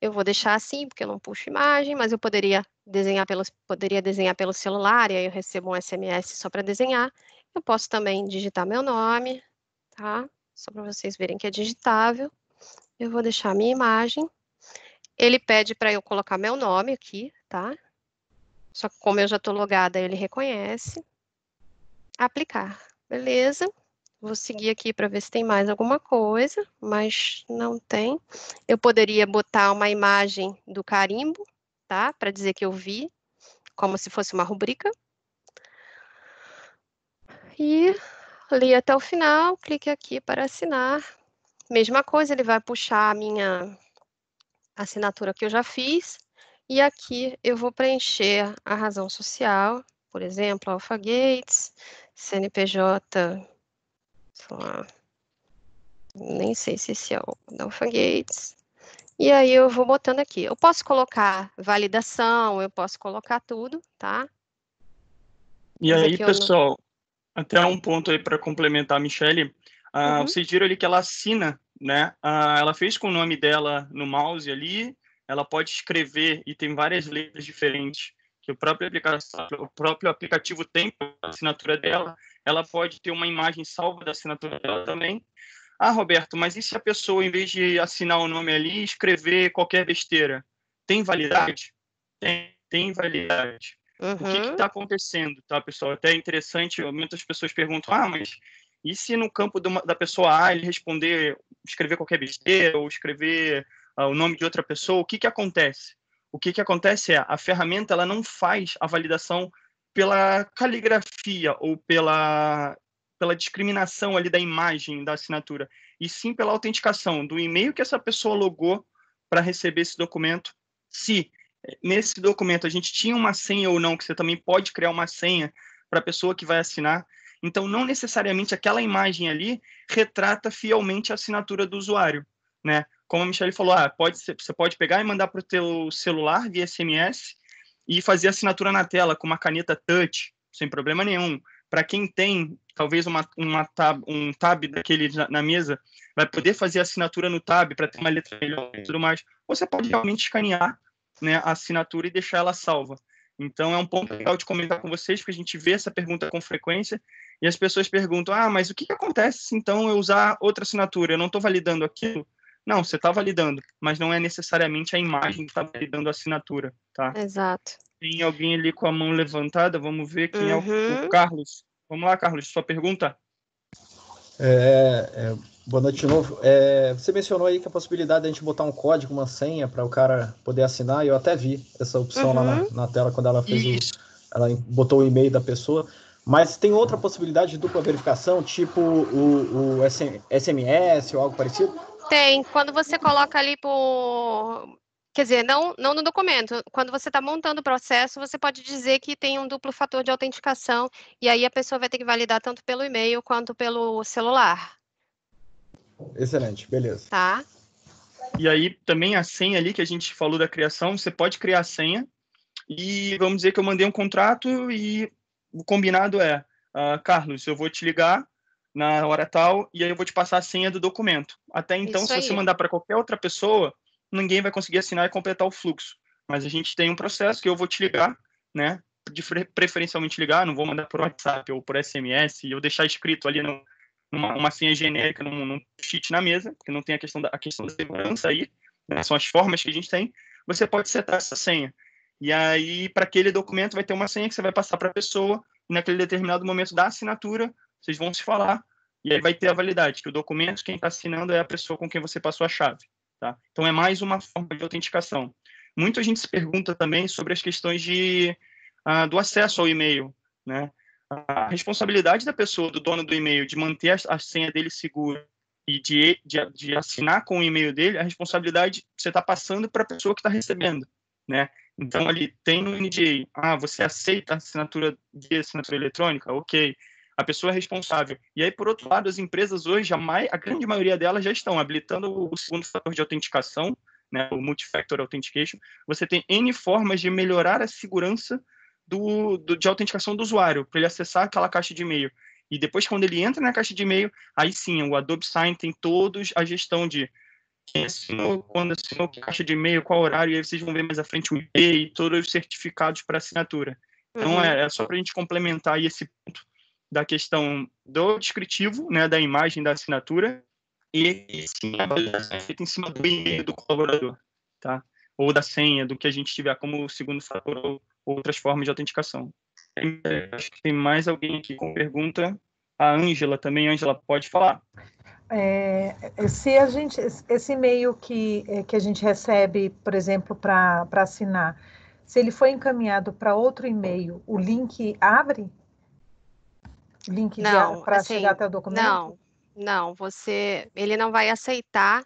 eu vou deixar assim, porque eu não puxo imagem, mas eu poderia desenhar pelo celular, e aí eu recebo um SMS só para desenhar. Eu posso também digitar meu nome, tá? Só para vocês verem que é digitável. Eu vou deixar a minha imagem. Ele pede para eu colocar meu nome aqui, tá? Só que como eu já estou logada, ele reconhece. Aplicar. Beleza. Vou seguir aqui para ver se tem mais alguma coisa, mas não tem. Eu poderia botar uma imagem do carimbo, tá? Para dizer que eu vi, como se fosse uma rubrica. E li até o final, clique aqui para assinar. Mesma coisa, ele vai puxar a minha assinatura que eu já fiz. E aqui eu vou preencher a razão social, por exemplo, Alpha Gates, CNPJ, sei lá, nem sei se esse é o da Alpha Gates. E aí eu vou botando aqui. Eu posso colocar validação, eu posso colocar tudo, tá? E Mas aí, aqui eu não... pessoal, até um ponto aí para complementar a Michelle, vocês viram ali que ela assina, né? Ela fez com o nome dela no mouse ali, ela pode escrever e tem várias letras diferentes que o próprio aplicativo tem a assinatura dela. Ela pode ter uma imagem salva da assinatura dela também. Roberto, mas e se a pessoa, em vez de assinar o nome ali, escrever qualquer besteira? Tem validade? Tem validade. O que está acontecendo, tá, pessoal? Até é interessante, muitas pessoas perguntam, mas e se no campo da pessoa A ele responder, escrever qualquer besteira ou escrever o nome de outra pessoa, o que acontece? O que acontece é, a ferramenta ela não faz a validação pela caligrafia ou pela discriminação ali da imagem da assinatura, e sim pela autenticação do e-mail que essa pessoa logou para receber esse documento. Se nesse documento a gente tinha uma senha ou não, que você também pode criar uma senha para a pessoa que vai assinar. Então, não necessariamente aquela imagem ali retrata fielmente a assinatura do usuário, né? Como a Michelle falou, você pode pegar e mandar para o teu celular via SMS e fazer a assinatura na tela com uma caneta touch, sem problema nenhum. Para quem tem, talvez, um tab daquele na mesa, vai poder fazer a assinatura no tab para ter uma letra melhor e tudo mais. Você pode realmente escanear, né, a assinatura e deixar ela salva. Então, é um ponto legal de comentar com vocês, porque a gente vê essa pergunta com frequência e as pessoas perguntam, mas o que acontece se, então, eu usar outra assinatura? Eu não estou validando aquilo? Não, você está validando, mas não é necessariamente a imagem que está validando a assinatura, tá? Exato. Tem alguém ali com a mão levantada, vamos ver quem é o Carlos. Vamos lá, Carlos, sua pergunta? Boa noite de novo. Você mencionou aí que a possibilidade de a gente botar um código, uma senha para o cara poder assinar, e eu até vi essa opção lá na tela quando ela fez ela botou o e-mail da pessoa. Mas tem outra possibilidade de dupla verificação, tipo o SMS ou algo parecido? Tem. Quando você coloca ali quer dizer, não no documento. Quando você está montando o processo, você pode dizer que tem um duplo fator de autenticação, e aí a pessoa vai ter que validar tanto pelo e-mail quanto pelo celular. Excelente, beleza. Tá? E aí, também a senha ali que a gente falou da criação, você pode criar a senha, e vamos dizer que eu mandei um contrato e o combinado é, Carlos, eu vou te ligar na hora tal, e aí eu vou te passar a senha do documento. Até então, se você mandar para qualquer outra pessoa, ninguém vai conseguir assinar e completar o fluxo. Mas a gente tem um processo que eu vou te ligar, né? Preferencialmente ligar, não vou mandar por WhatsApp ou por SMS, e eu deixar escrito ali uma senha genérica num cheat na mesa, porque não tem a questão da segurança aí, né? São as formas que a gente tem. Você pode setar essa senha. E aí, para aquele documento, vai ter uma senha que você vai passar para a pessoa, e naquele determinado momento da assinatura, vocês vão se falar, e aí vai ter a validade, que o documento, quem está assinando é a pessoa com quem você passou a chave. Tá? Então, é mais uma forma de autenticação. Muita gente se pergunta também sobre as questões do acesso ao e-mail, né? A responsabilidade da pessoa, do dono do e-mail, de manter a senha dele segura e de assinar com o e-mail dele, a responsabilidade você está passando para a pessoa que está recebendo, né? Então, ali tem no NDA, você aceita a assinatura via assinatura eletrônica? Ok. A pessoa é responsável. E aí, por outro lado, as empresas hoje, a grande maioria delas já estão habilitando o segundo fator de autenticação, né, o Multi-Factor Authentication. Você tem N formas de melhorar a segurança de autenticação do usuário, para ele acessar aquela caixa de e-mail. E depois, quando ele entra na caixa de e-mail, aí sim, o Adobe Sign tem todos a gestão de quem assinou, quando assinou, que caixa de e-mail, qual horário, e aí vocês vão ver mais à frente o IP e todos os certificados para assinatura. Então, é só para a gente complementar aí esse ponto da questão do descritivo, né, da imagem da assinatura, e sim, a validação é feita em cima do e-mail do colaborador, tá? Ou da senha, do que a gente tiver como segundo fator ou outras formas de autenticação. Acho que tem mais alguém aqui com pergunta. A Ângela também. Ângela, pode falar. Esse e-mail que a gente recebe, por exemplo, para assinar, se ele for encaminhado para outro e-mail, o link abre? O link para chegar até o documento? Não, ele não vai aceitar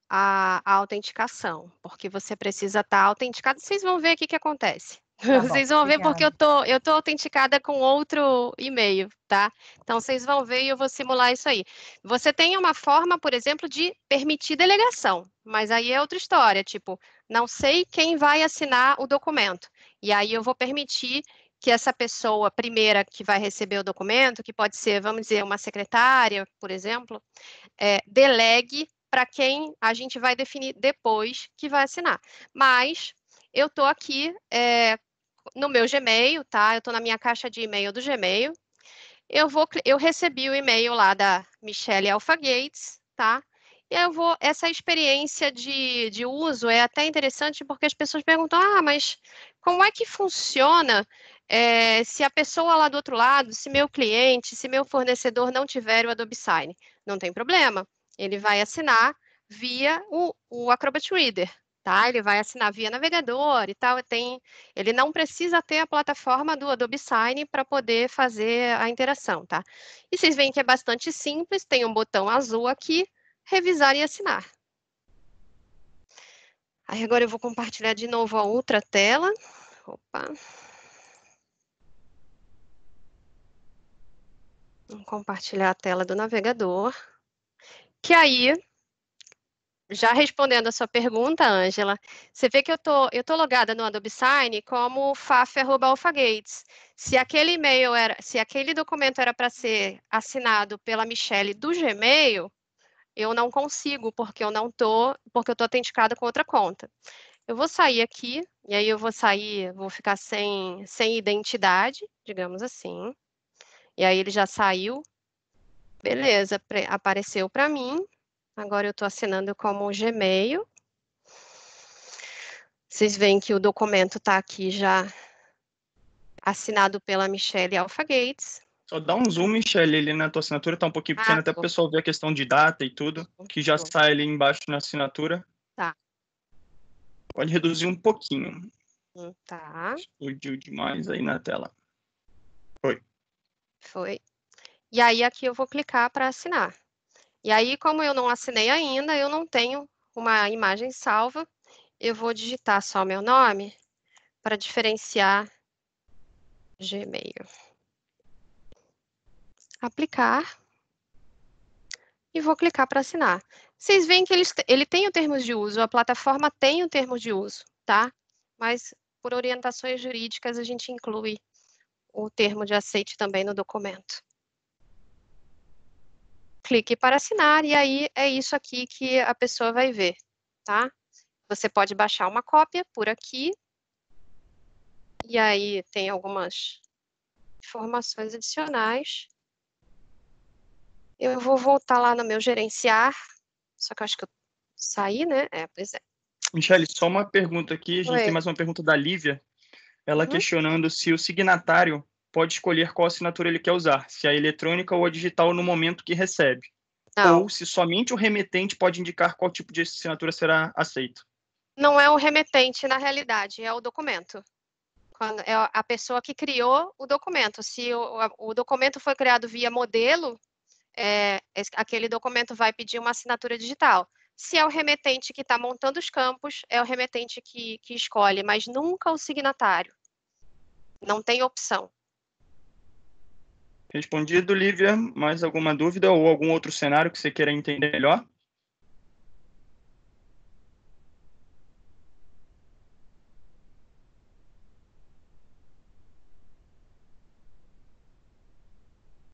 a autenticação, porque você precisa estar autenticado. Vocês vão ver o que acontece. Vocês vão ver porque eu tô autenticada com outro e-mail, tá? Então, vocês vão ver e eu vou simular isso aí. Você tem uma forma, por exemplo, de permitir delegação, mas aí é outra história, tipo, não sei quem vai assinar o documento, e aí eu vou permitir que essa pessoa primeira que vai receber o documento, que pode ser, vamos dizer, uma secretária, por exemplo, delegue para quem a gente vai definir depois que vai assinar. Mas eu estou aqui no meu Gmail, tá? Eu estou na minha caixa de e-mail do Gmail. Eu recebi o e-mail lá da Michelle Alpha Gates, tá? E essa experiência de uso é até interessante porque as pessoas perguntam, mas como é que funciona se a pessoa lá do outro lado, se meu cliente, se meu fornecedor não tiver o Adobe Sign? Não tem problema, ele vai assinar via o Acrobat Reader, tá? Ele vai assinar via navegador e tal, ele não precisa ter a plataforma do Adobe Sign para poder fazer a interação, tá? E vocês veem que é bastante simples, tem um botão azul aqui, revisar e assinar. Aí agora eu vou compartilhar de novo a outra tela. Opa. Vamos compartilhar a tela do navegador. Que aí, já respondendo a sua pergunta, Ângela, você vê que eu tô logada no Adobe Sign como faf@alphagates. Se aquele documento era para ser assinado pela Michelle do Gmail, eu não consigo, porque eu tô autenticada com outra conta. Eu vou sair aqui, e aí vou ficar sem identidade, digamos assim. E aí ele já saiu. Beleza, apareceu para mim. Agora eu estou assinando como Gmail. Vocês veem que o documento está aqui já assinado pela Michelle Alphagates. Só dá um zoom, Michelle, ali na tua assinatura, tá um pouquinho pequena, até para o pessoal ver a questão de data e tudo, que já sai ali embaixo na assinatura. Tá. Pode reduzir um pouquinho. Tá. Explodiu demais aí na tela. Foi. E aí aqui eu vou clicar para assinar. E aí, como eu não assinei ainda, eu não tenho uma imagem salva, eu vou digitar só meu nome para diferenciar Gmail. Aplicar. E vou clicar para assinar. Vocês veem que ele tem o termos de uso, a plataforma tem o termo de uso, tá? Mas, por orientações jurídicas, a gente inclui o termo de aceite também no documento. Clique para assinar, e aí é isso aqui que a pessoa vai ver, tá? Você pode baixar uma cópia por aqui, e aí tem algumas informações adicionais. Eu vou voltar lá no meu gerenciar, só que eu acho que eu saí, né? Pois é. Michelle, só uma pergunta aqui, a gente tem mais uma pergunta da Lívia, ela questionando se o signatário pode escolher qual assinatura ele quer usar, se é a eletrônica ou a digital no momento que recebe. Não. Ou se somente o remetente pode indicar qual tipo de assinatura será aceito. Não é o remetente, na realidade, é o documento. É a pessoa que criou o documento. Se o documento foi criado via modelo, aquele documento vai pedir uma assinatura digital. Se é o remetente que está montando os campos, é o remetente que escolhe, mas nunca o signatário. Não tem opção. Respondido, Lívia. Mais alguma dúvida ou algum outro cenário que você queira entender melhor?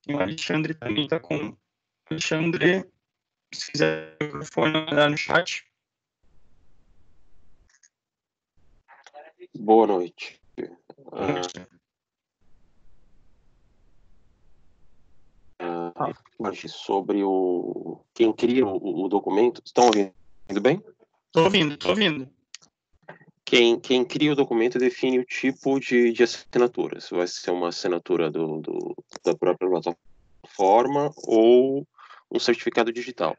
E o Alexandre também está com... Alexandre, se quiser o microfone, mandar no chat. Boa noite. Sobre quem cria o documento. Estão ouvindo bem? Estou ouvindo. Quem cria o documento define o tipo de assinatura. Se vai ser uma assinatura da própria plataforma ou um certificado digital.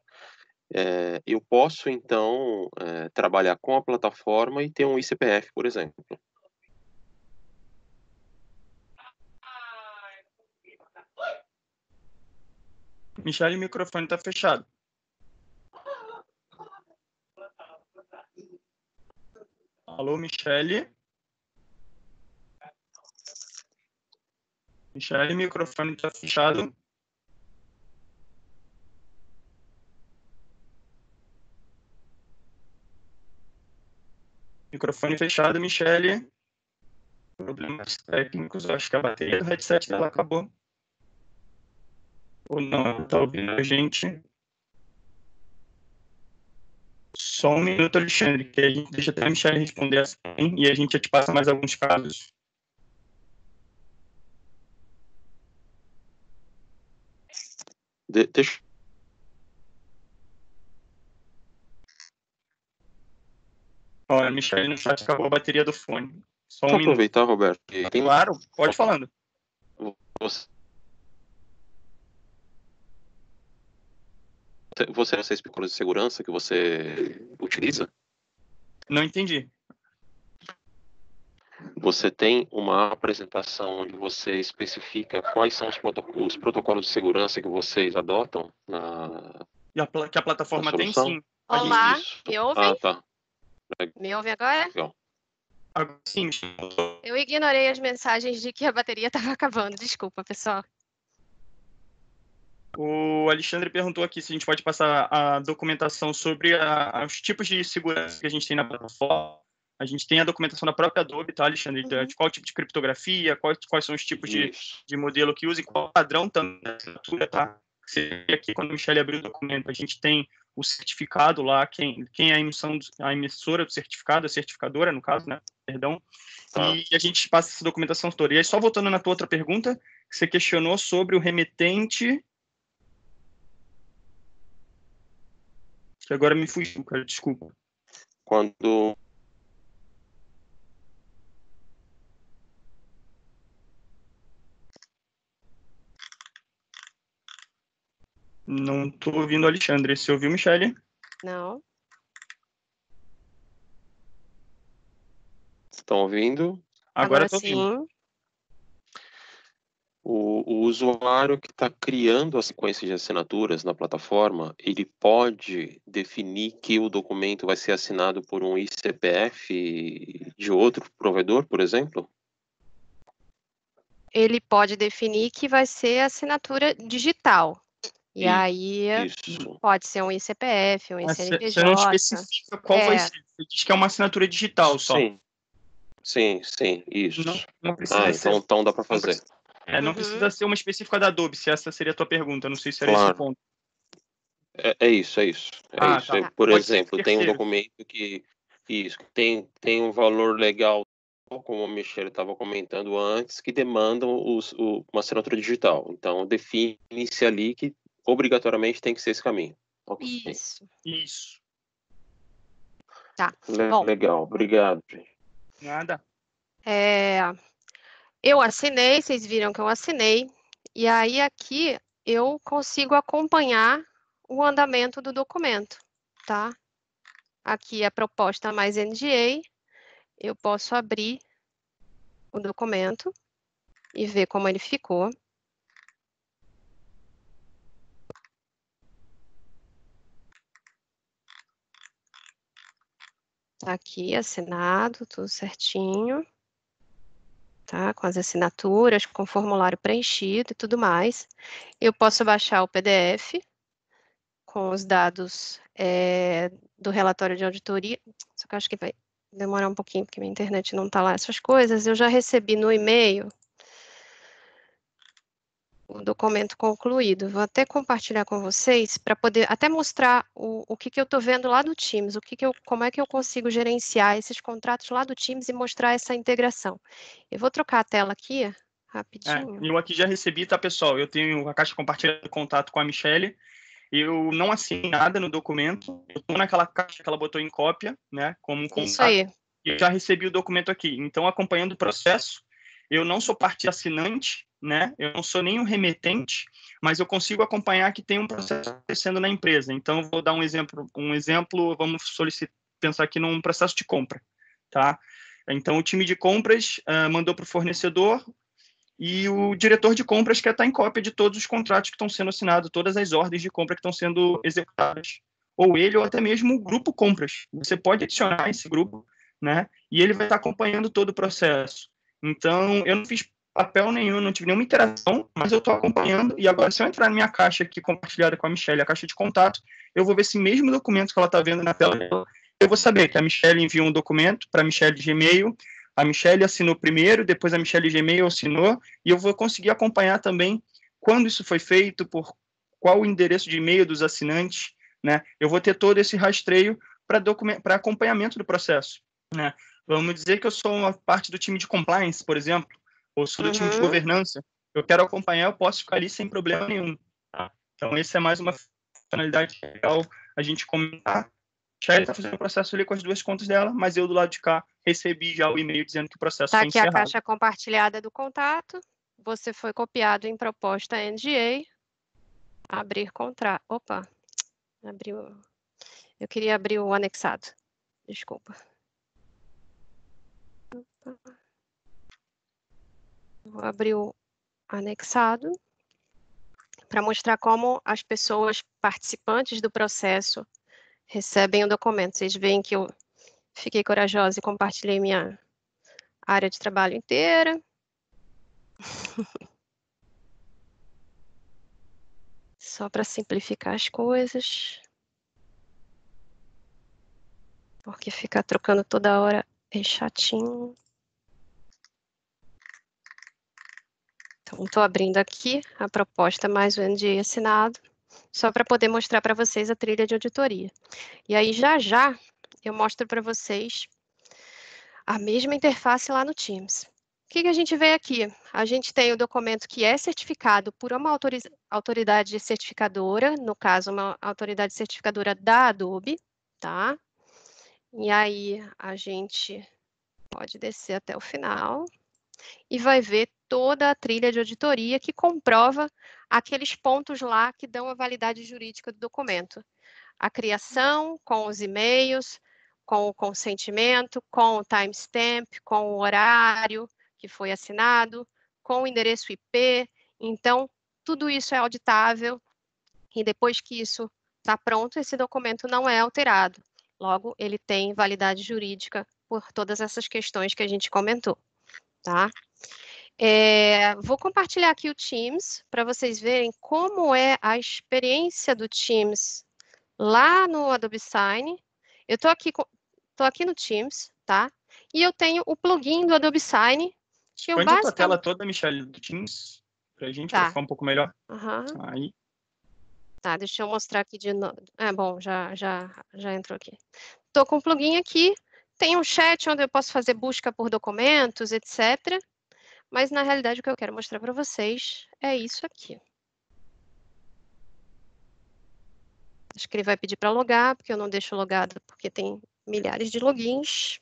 Eu posso, então, trabalhar com a plataforma e ter um ICPF, por exemplo. Michelle, o microfone está fechado. Alô, Michelle? Michelle, o microfone está fechado. Microfone fechado, Michelle. Problemas técnicos, eu acho que a bateria do headset dela acabou. Ou não, ela está ouvindo a gente. Só um minuto, Alexandre, que a gente deixa até a Michelle responder assim, e a gente já te passa mais alguns casos. Deixa. Olha, Michelle, no chat acabou a bateria do fone. Só um minuto. Aproveitar, Roberto. Claro, pode falando. Você explicou de segurança que você utiliza? Não entendi. Você tem uma apresentação onde você especifica quais são os protocolos de segurança que vocês adotam Que a plataforma na tem, solução? sim. Olá, Isso. me ouvem? Ah, tá. Me ouvem agora? Legal. Agora, sim. Eu ignorei as mensagens de que a bateria estava acabando. Desculpa, pessoal. O Alexandre perguntou aqui se a gente pode passar a documentação sobre os tipos de segurança que a gente tem na plataforma. A gente tem a documentação da própria Adobe, tá, Alexandre? De qual tipo de criptografia, quais são os tipos de modelo que usa e qual padrão também da assinatura, tá? Você vê aqui, quando a Michelle abriu o documento, a gente tem o certificado lá, quem é a emissora do certificado, a certificadora, no caso, né? Perdão. E a gente passa essa documentação toda. E aí, só voltando na tua outra pergunta, que você questionou sobre o remetente... Que agora me fugiu, cara, desculpa. Quando... Não estou ouvindo o Alexandre. Você ouviu, Michelle? Não. Estão ouvindo? Agora estou sim. ouvindo. O usuário que está criando a sequência de assinaturas na plataforma, ele pode definir que o documento vai ser assinado por um ICPF de outro provedor, por exemplo? Ele pode definir que vai ser assinatura digital. E aí Isso. pode ser um ICPF, um ICNPJ. Você não especifica qual vai ser. Você diz que é uma assinatura digital só. Sim, isso. Não precisa ser. Então dá para fazer. Não precisa ser uma específica da Adobe, se essa seria a tua pergunta. Não sei se era esse o ponto. É isso. Tá. Por Pode exemplo, tem um documento que tem um valor legal, como a Michelle estava comentando antes, que demandam uma assinatura digital. Então, define-se ali que obrigatoriamente tem que ser esse caminho. Okay. Isso. Tá. Legal, obrigado, gente. Nada. Eu assinei, vocês viram que eu assinei, e aí aqui eu consigo acompanhar o andamento do documento, tá? Aqui a proposta mais NDA, eu posso abrir o documento e ver como ele ficou. Tá aqui assinado, tudo certinho. Tá? Com as assinaturas, com o formulário preenchido e tudo mais. Eu posso baixar o PDF com os dados do relatório de auditoria, só que eu acho que vai demorar um pouquinho, porque minha internet não está lá, essas coisas. Eu já recebi no e-mail o documento concluído. Vou até compartilhar com vocês, para poder até mostrar o que eu estou vendo lá do Teams, como é que eu consigo gerenciar esses contratos lá do Teams e mostrar essa integração. Eu vou trocar a tela aqui, rapidinho. Eu aqui já recebi, tá, pessoal? Eu tenho a caixa compartilhada de contato com a Michelle. Eu não assinei nada no documento. Eu estou naquela caixa que ela botou em cópia, né? Como um contato. Isso aí. E eu já recebi o documento aqui. Então, acompanhando o processo, eu não sou parte assinante, né? Eu não sou nem um remetente, mas eu consigo acompanhar que tem um processo acontecendo na empresa. Então, vou dar um exemplo. Vamos pensar aqui num processo de compra, tá? Então, o time de compras mandou para o fornecedor e o diretor de compras quer estar em cópia de todos os contratos que estão sendo assinados, todas as ordens de compra que estão sendo executadas. Ou ele, ou até mesmo o grupo compras. Você pode adicionar esse grupo, né? E ele vai estar acompanhando todo o processo. Então, eu não fiz papel nenhum, não tive nenhuma interação, mas eu estou acompanhando. E agora, se eu entrar na minha caixa aqui compartilhada com a Michelle, a caixa de contato, eu vou ver esse mesmo documento que ela está vendo na tela dela. Eu vou saber que a Michelle enviou um documento para a Michelle de Gmail, a Michelle assinou primeiro, depois a Michelle Gmail assinou, e eu vou conseguir acompanhar também quando isso foi feito, por qual o endereço de e-mail dos assinantes, né? Eu vou ter todo esse rastreio para acompanhamento do processo, né? Vamos dizer que eu sou uma parte do time de compliance, por exemplo, ou sou do time de governança. Eu quero acompanhar, eu posso ficar ali sem problema nenhum. Tá? Então, essa é mais uma funcionalidade legal a gente comentar. Michelle está fazendo o processo ali com as duas contas dela, mas eu do lado de cá recebi já o e-mail dizendo que o processo foi encerrado. Está aqui a caixa compartilhada do contato. Você foi copiado em proposta NDA. Abrir contrato. Opa, abriu. Eu queria abrir o anexado. Desculpa. Vou abrir o anexado para mostrar como as pessoas participantes do processo recebem o documento. Vocês veem que eu fiquei corajosa e compartilhei minha área de trabalho inteira. Só para simplificar as coisas. Porque ficar trocando toda hora é chatinho. Então, estou abrindo aqui a proposta mais o NDA assinado, só para poder mostrar para vocês a trilha de auditoria. E aí, já eu mostro para vocês a mesma interface lá no Teams. O que a gente vê aqui? A gente tem o documento que é certificado por uma autoridade certificadora, no caso, uma autoridade certificadora da Adobe, tá? E aí, a gente pode descer até o final e vai ver toda a trilha de auditoria que comprova aqueles pontos lá que dão a validade jurídica do documento. A criação, com os e-mails, com o consentimento, com o timestamp, com o horário que foi assinado, com o endereço IP. Então, tudo isso é auditável e depois que isso está pronto, esse documento não é alterado. Logo, ele tem validade jurídica por todas essas questões que a gente comentou, tá? Vou compartilhar aqui o Teams para vocês verem como é a experiência do Teams lá no Adobe Sign. Eu estou aqui no Teams, tá? E eu tenho o plugin do Adobe Sign. Põe a tua tela toda, Michelle, do Teams, para a gente, para ficar um pouco melhor. Aí. Tá, deixa eu mostrar aqui de novo. Bom, já entrou aqui. Estou com o plugin aqui. Tem um chat onde eu posso fazer busca por documentos, etc. Mas, na realidade, o que eu quero mostrar para vocês é isso aqui. Acho que ele vai pedir para logar, porque eu não deixo logado, porque tem milhares de logins.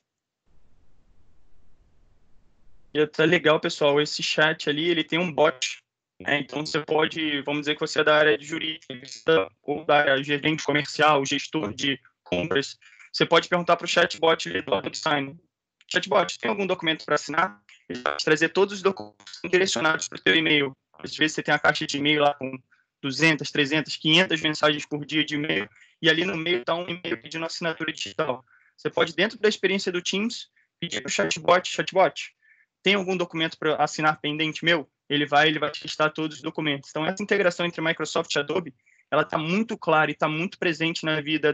E tá legal, pessoal, esse chat ali, ele tem um bot, né? Então, você pode, vamos dizer que você é da área de jurídica, ou da área de gerente comercial, gestor de compras, você pode perguntar para o chatbot do Adobe Sign. Chatbot, tem algum documento para assinar? Ele vai trazer todos os documentos direcionados para o seu e-mail. Às vezes você tem a caixa de e-mail lá com 200, 300, 500 mensagens por dia de e-mail, e ali no meio está um e-mail pedindo assinatura digital. Você pode, dentro da experiência do Teams, pedir para o chatbot, tem algum documento para assinar pendente meu? Ele vai listar todos os documentos. Então, essa integração entre Microsoft e Adobe, ela está muito clara e está muito presente na vida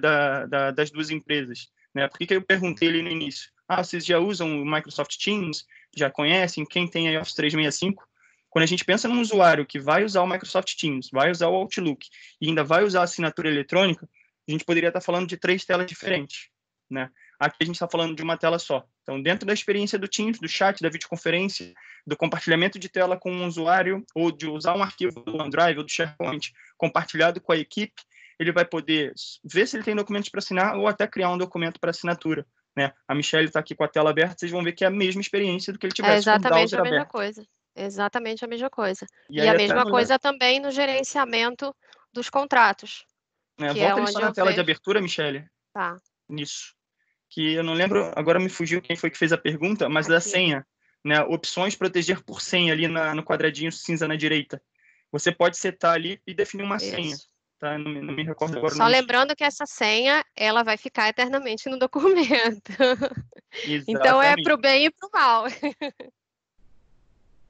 das duas empresas, né? Por que eu perguntei ali no início? Vocês já usam o Microsoft Teams? Já conhecem? Quem tem aí Office 365? Quando a gente pensa num usuário que vai usar o Microsoft Teams, vai usar o Outlook e ainda vai usar a assinatura eletrônica, a gente poderia estar falando de 3 telas diferentes, né? Aqui a gente está falando de uma tela só. Então, dentro da experiência do Teams, do chat, da videoconferência, do compartilhamento de tela com um usuário, ou de usar um arquivo do OneDrive ou do SharePoint compartilhado com a equipe, ele vai poder ver se ele tem documentos para assinar ou até criar um documento para assinatura, né? A Michelle está aqui com a tela aberta, vocês vão ver que é a mesma experiência do que ele tivesse com o browser aberto. Coisa. Exatamente a mesma coisa. E a mesma coisa também no gerenciamento dos contratos. Volta ali só na tela de abertura, Michelle. Tá. Nisso. Que eu não lembro, agora me fugiu quem foi que fez a pergunta, mas da senha, né? Opções proteger por senha ali no quadradinho cinza na direita. Você pode setar ali e definir uma senha. Tá? Não me recordo agora. Só lembrando que essa senha, ela vai ficar eternamente no documento. Então, é para o bem e para o mal.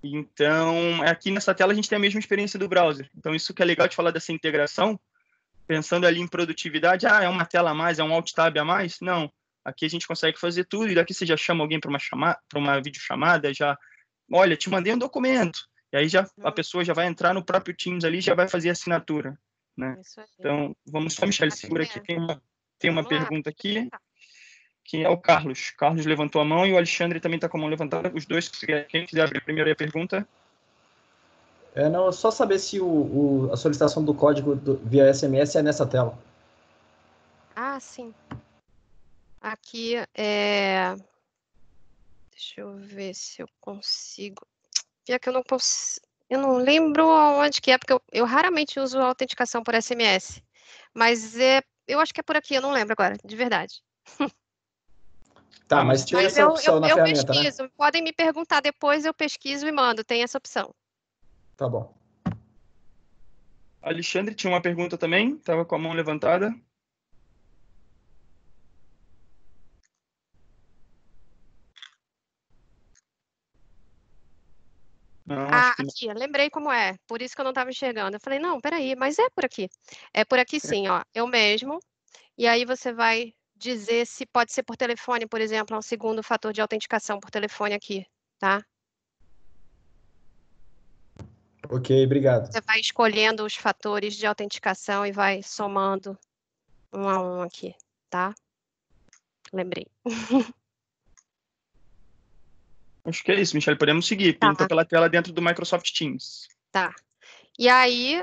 Então, aqui nessa tela a gente tem a mesma experiência do browser. Então, isso que é legal de falar dessa integração, pensando ali em produtividade, é uma tela a mais, é um Alt Tab a mais? Não. Aqui a gente consegue fazer tudo, e daqui você já chama alguém para uma videochamada, já, olha, te mandei um documento. E aí a pessoa já vai entrar no próprio Teams ali e já vai fazer a assinatura, né? Então, vamos só, Michelle, segura aqui, tem uma pergunta aqui, que é o Carlos. Carlos levantou a mão e o Alexandre também está com a mão levantada. Os dois, quem quiser abrir primeiro aí a pergunta. Não, só saber se a solicitação do código via SMS é nessa tela. Sim. Aqui, deixa eu ver se eu consigo. Pior que eu não consigo. Eu não lembro onde que é, porque eu raramente uso a autenticação por SMS. Mas eu acho que é por aqui, eu não lembro agora, de verdade. Tá, mas tem Mas essa opção na eu ferramenta, né? pesquiso. Podem me perguntar depois, eu pesquiso e mando. Tem essa opção. Tá bom. Alexandre tinha uma pergunta também, estava com a mão levantada. Não, acho que não. Aqui, lembrei como é. Por isso que eu não estava enxergando. Eu falei, não, peraí, mas é por aqui. É por aqui sim, ó. Eu mesmo. E aí você vai dizer se pode ser por telefone, por exemplo, é um segundo fator de autenticação por telefone aqui, tá? Ok, obrigado. Você vai escolhendo os fatores de autenticação e vai somando um a um aqui, tá? Lembrei. Acho que é isso, Michele. Podemos seguir. Tá. Pinta pela tela dentro do Microsoft Teams. Tá. E aí,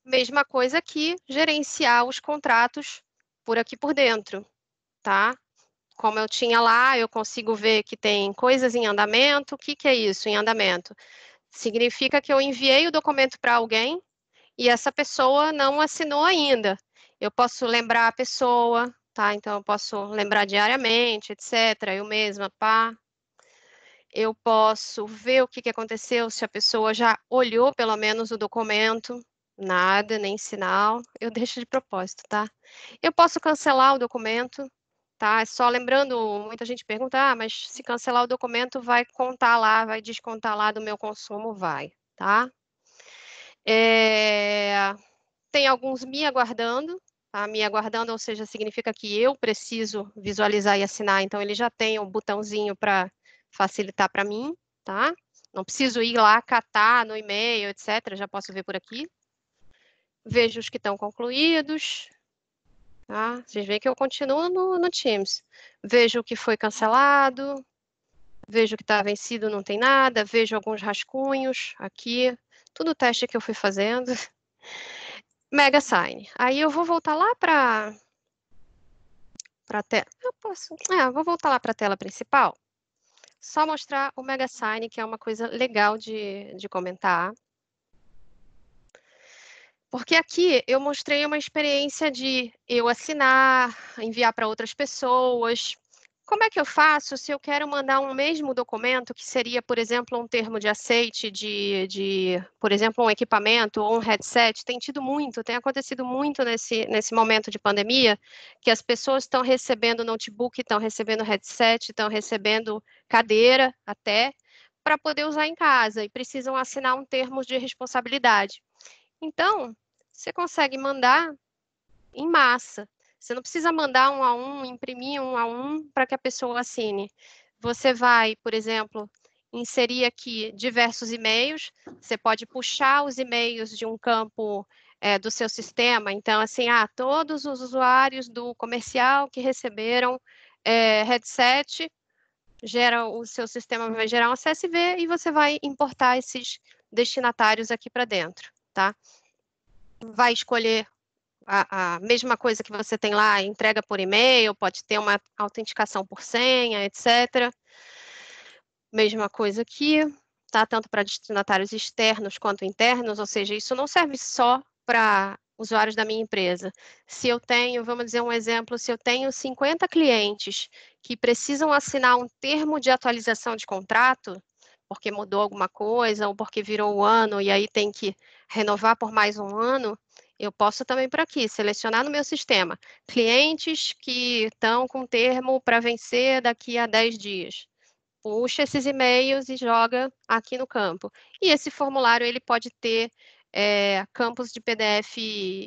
mesma coisa aqui, gerenciar os contratos por aqui por dentro, tá? Como eu tinha lá, eu consigo ver que tem coisas em andamento. O que que é isso, em andamento? Significa que eu enviei o documento para alguém e essa pessoa não assinou ainda. Eu posso lembrar a pessoa, tá? Então, eu posso lembrar diariamente, etc. Eu mesma, pá. Eu posso ver o que que aconteceu, se a pessoa já olhou pelo menos o documento. Nada, nem sinal. Eu deixo de propósito, tá? Eu posso cancelar o documento, tá? Só lembrando, muita gente pergunta, mas se cancelar o documento vai contar lá, vai descontar lá do meu consumo? Vai, tá? Tem alguns me aguardando, tá? Me aguardando, ou seja, significa que eu preciso visualizar e assinar, então ele já tem um botãozinho para facilitar para mim, tá? Não preciso ir lá catar no e-mail, etc. Já posso ver por aqui. Vejo os que estão concluídos, tá? Vocês veem que eu continuo no Teams. Vejo o que foi cancelado, vejo o que está vencido, não tem nada, vejo alguns rascunhos aqui, tudo teste que eu fui fazendo. Mega Sign. Aí eu vou voltar lá para a tela. Vou voltar lá para a tela principal. Só mostrar o Mega Sign, que é uma coisa legal de comentar. Porque aqui eu mostrei uma experiência de eu assinar, enviar para outras pessoas. Como é que eu faço se eu quero mandar um mesmo documento, que seria, por exemplo, um termo de aceite por exemplo, um equipamento ou um headset? Tem acontecido muito nesse momento de pandemia, que as pessoas estão recebendo notebook, estão recebendo headset, estão recebendo cadeira até, para poder usar em casa, e precisam assinar um termo de responsabilidade. Então, você consegue mandar em massa. Você não precisa mandar um a um, imprimir um a um para que a pessoa assine. Você vai, por exemplo, inserir aqui diversos e-mails. Você pode puxar os e-mails de um campo do seu sistema. Então, assim, todos os usuários do comercial que receberam headset, o seu sistema vai gerar um CSV e você vai importar esses destinatários aqui para dentro, tá? Vai escolher a mesma coisa que você tem lá, entrega por e-mail, pode ter uma autenticação por senha, etc. Mesma coisa aqui, tá? Tanto para destinatários externos quanto internos, ou seja, isso não serve só para usuários da minha empresa. Se eu tenho, vamos dizer um exemplo, se eu tenho 50 clientes que precisam assinar um termo de atualização de contrato, porque mudou alguma coisa ou porque virou o ano e aí tem que renovar por mais um ano, eu posso também por aqui, selecionar no meu sistema clientes que estão com termo para vencer daqui a 10 dias. Puxa esses e-mails e joga aqui no campo. E esse formulário ele pode ter campos de PDF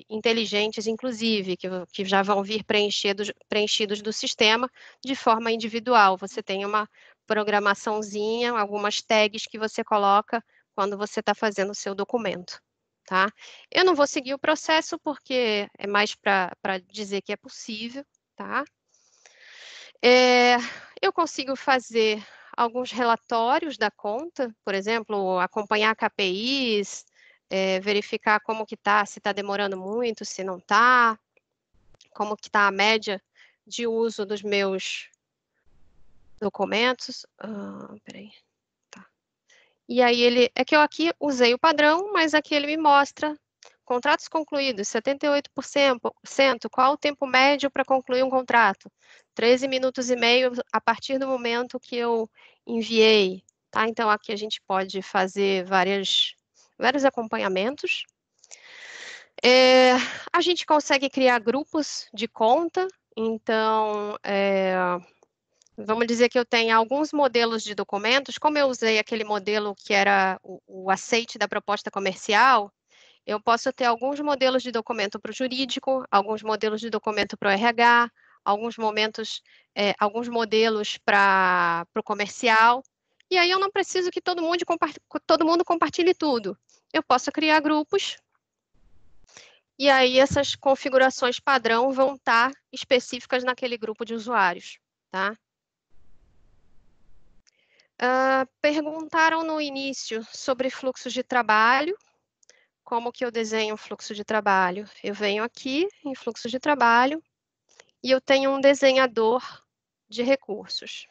inteligentes, inclusive, que já vão vir preenchidos do sistema de forma individual. Você tem uma programaçãozinha, algumas tags que você coloca quando você está fazendo o seu documento. Tá? Eu não vou seguir o processo porque é mais para dizer que é possível. Tá? Eu consigo fazer alguns relatórios da conta, por exemplo, acompanhar KPIs, verificar como que está, se está demorando muito, se não está, como que está a média de uso dos meus documentos. Peraí. Tá. E aí é que eu aqui usei o padrão, mas aqui ele me mostra contratos concluídos, 78%, qual o tempo médio para concluir um contrato? 13 minutos e meio a partir do momento que eu enviei, tá? Então, aqui a gente pode fazer vários acompanhamentos. A gente consegue criar grupos de conta, então, vamos dizer que eu tenho alguns modelos de documentos, como eu usei aquele modelo que era o aceite da proposta comercial, eu posso ter alguns modelos de documento para o jurídico, alguns modelos de documento para o RH, alguns modelos para o comercial, e aí eu não preciso que todo mundo compartilhe tudo. Eu posso criar grupos, e aí essas configurações padrão vão estar específicas naquele grupo de usuários, tá? Perguntaram no início sobre fluxos de trabalho. Como que eu desenho um fluxo de trabalho? Eu venho aqui em fluxo de trabalho e eu tenho um desenhador de recursos.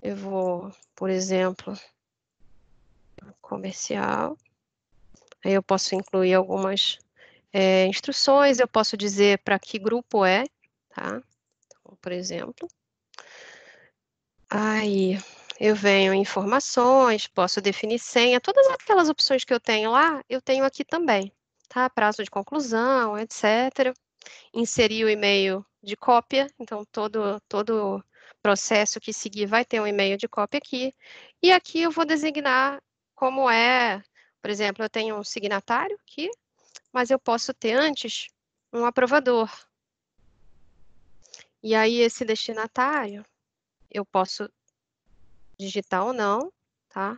Eu vou, por exemplo, comercial. Aí eu posso incluir algumas instruções, eu posso dizer para que grupo é, tá? Então, por exemplo. Aí eu venho em informações, posso definir senha, todas aquelas opções que eu tenho lá, eu tenho aqui também, tá? Prazo de conclusão, etc. Inserir o e-mail de cópia, então todo processo que seguir vai ter um e-mail de cópia aqui. E aqui eu vou designar como por exemplo, eu tenho um signatário aqui, mas eu posso ter antes um aprovador. E aí esse destinatário, eu posso digitar ou não, tá?